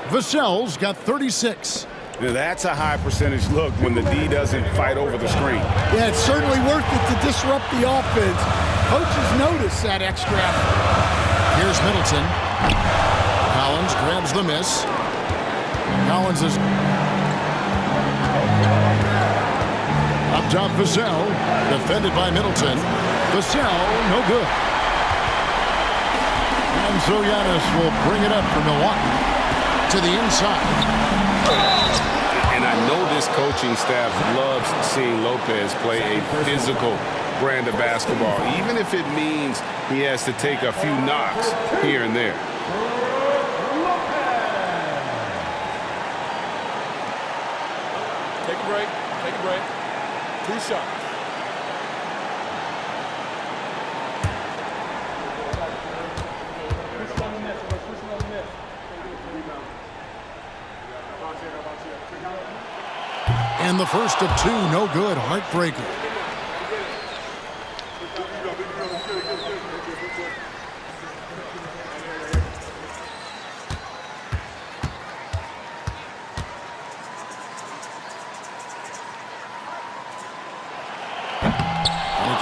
Speaker 2: Vassell's got 36.
Speaker 5: That's a high percentage look when the D doesn't fight over the screen.
Speaker 6: Yeah, it's certainly worth it to disrupt the offense. Coaches notice that extra effort.
Speaker 2: Here's Middleton. Collins grabs the miss. Collins is up top. Vassell, defended by Middleton. Vassell, no good. And so Giannis will bring it up for Milwaukee to the inside.
Speaker 12: And I know this coaching staff loves seeing Lopez play a physical brand of basketball, even if it means he has to take a few knocks here and there.
Speaker 4: Take a break. Take a break. 2 shots.
Speaker 2: And the first of 2, no good. Heartbreaker.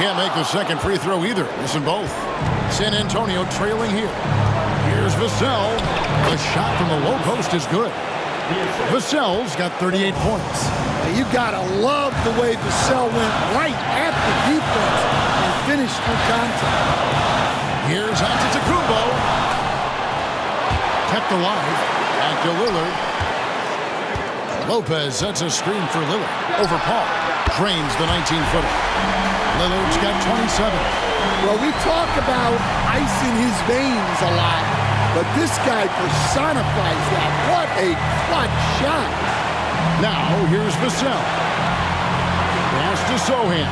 Speaker 2: Can't make the second free throw either. Missing both. San Antonio trailing here. Here's Vassell. The shot from the low post is good. Vassell's got 38 points.
Speaker 6: Now, you gotta love the way Vassell went right at the defense and finished through contact.
Speaker 2: Here's Antetokounmpo. Kept alive. Back to Lillard. Lopez sets a screen for Lillard. Over Paul. Drains the 19-footer. Lillard's got 27.
Speaker 6: Well, we talk about ice in his veins a lot, but this guy personifies that. What a clutch shot.
Speaker 2: Now, here's Vassell. Pass to Sohan.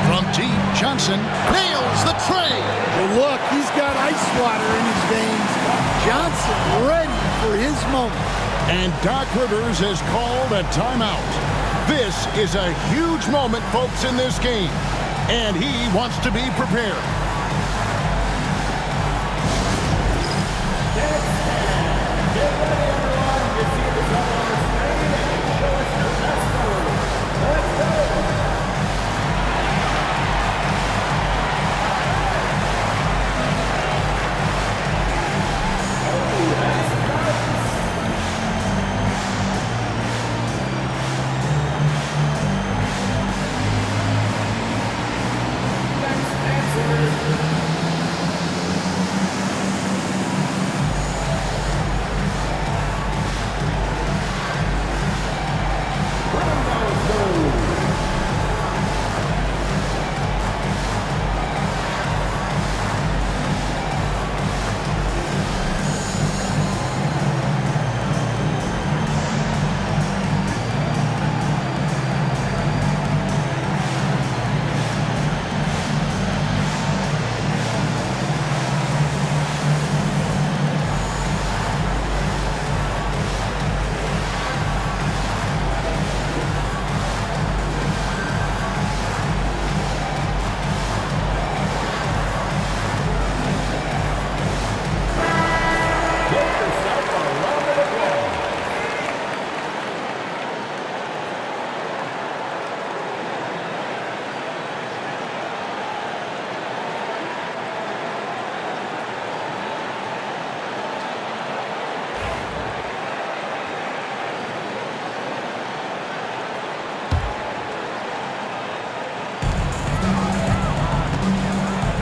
Speaker 2: From deep, Johnson nails the tray.
Speaker 6: And look, he's got ice water in his veins. Johnson ready for his moment.
Speaker 2: And Doc Rivers has called a timeout. This is a huge moment, folks, in this game, and he wants to be prepared.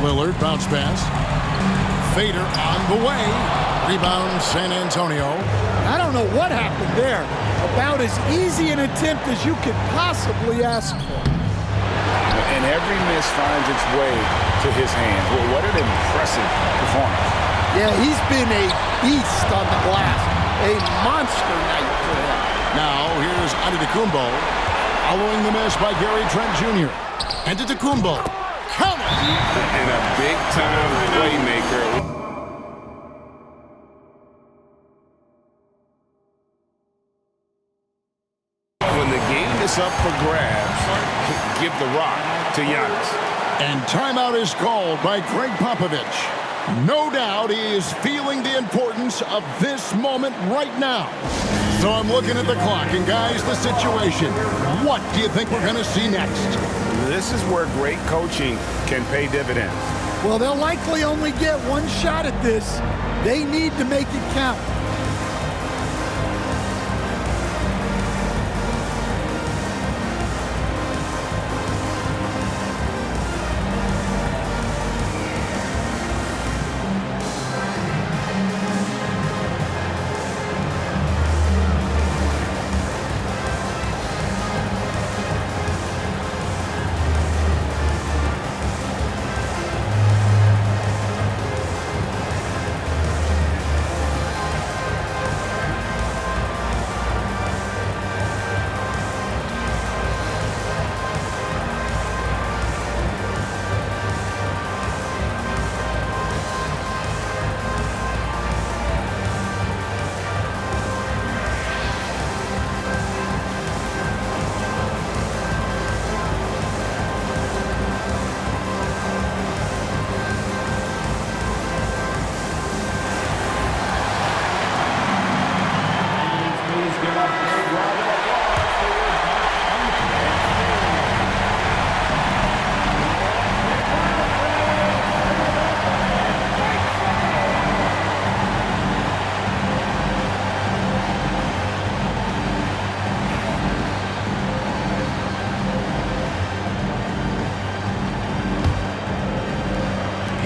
Speaker 2: Lillard, bounce pass. Fader on the way. Rebound, San Antonio.
Speaker 6: I don't know what happened there. About as easy an attempt as you could possibly ask for.
Speaker 5: And every miss finds its way to his hands. Well, what an impressive performance.
Speaker 6: Yeah, he's been a beast on the glass. A monster night for him.
Speaker 2: Now, here's Antetokounmpo. Following the miss by Gary Trent Jr. Antetokounmpo. Count it!
Speaker 12: And a big-time playmaker. When the game is up for grabs, give the rock to Giannis.
Speaker 2: And timeout is called by Greg Popovich. No doubt he is feeling the importance of this moment right now. So I'm looking at the clock, and guys, the situation. What do you think we're going to see next?
Speaker 5: This is where great coaching can pay dividends.
Speaker 6: Well, they'll likely only get one shot at this. They need to make it count.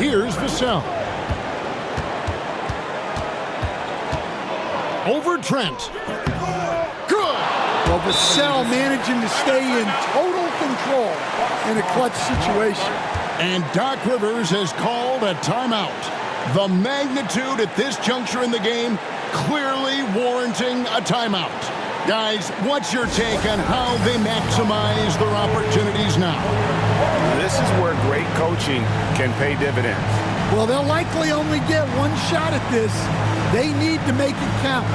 Speaker 2: Here's Vassell. Over Trent. Good!
Speaker 6: Well, Vassell managing to stay in total control in a clutch situation.
Speaker 2: And Doc Rivers has called a timeout. The magnitude at this juncture in the game clearly warranting a timeout. Guys, what's your take on how they maximize their opportunities now?
Speaker 5: This is where great coaching can pay dividends.
Speaker 6: Well, they'll likely only get one shot at this. They need to make it count.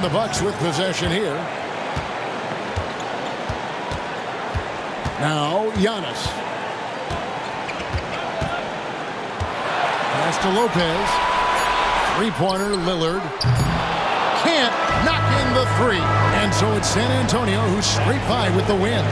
Speaker 2: The Bucks with possession here. Now Giannis. Pass to Lopez. Three-pointer, Lillard. Can't knock in the three. And so it's San Antonio who's straight by with the win.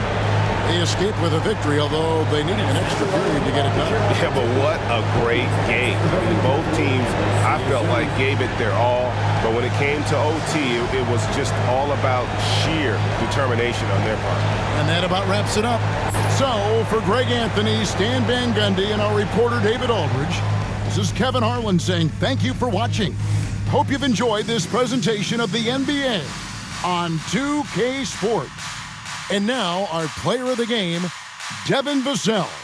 Speaker 2: They escaped with a victory, although they needed an extra period to get it done.
Speaker 12: Yeah, but what a great game. I mean, both teams, I felt like, gave it their all. But when it came to OT, it was just all about sheer determination on their part.
Speaker 2: And that about wraps it up. So, for Greg Anthony, Stan Van Gundy, and our reporter David Aldridge, this is Kevin Harlan saying thank you for watching. Hope you've enjoyed this presentation of the NBA on 2K Sports. And now, our player of the game, Devin Vassell.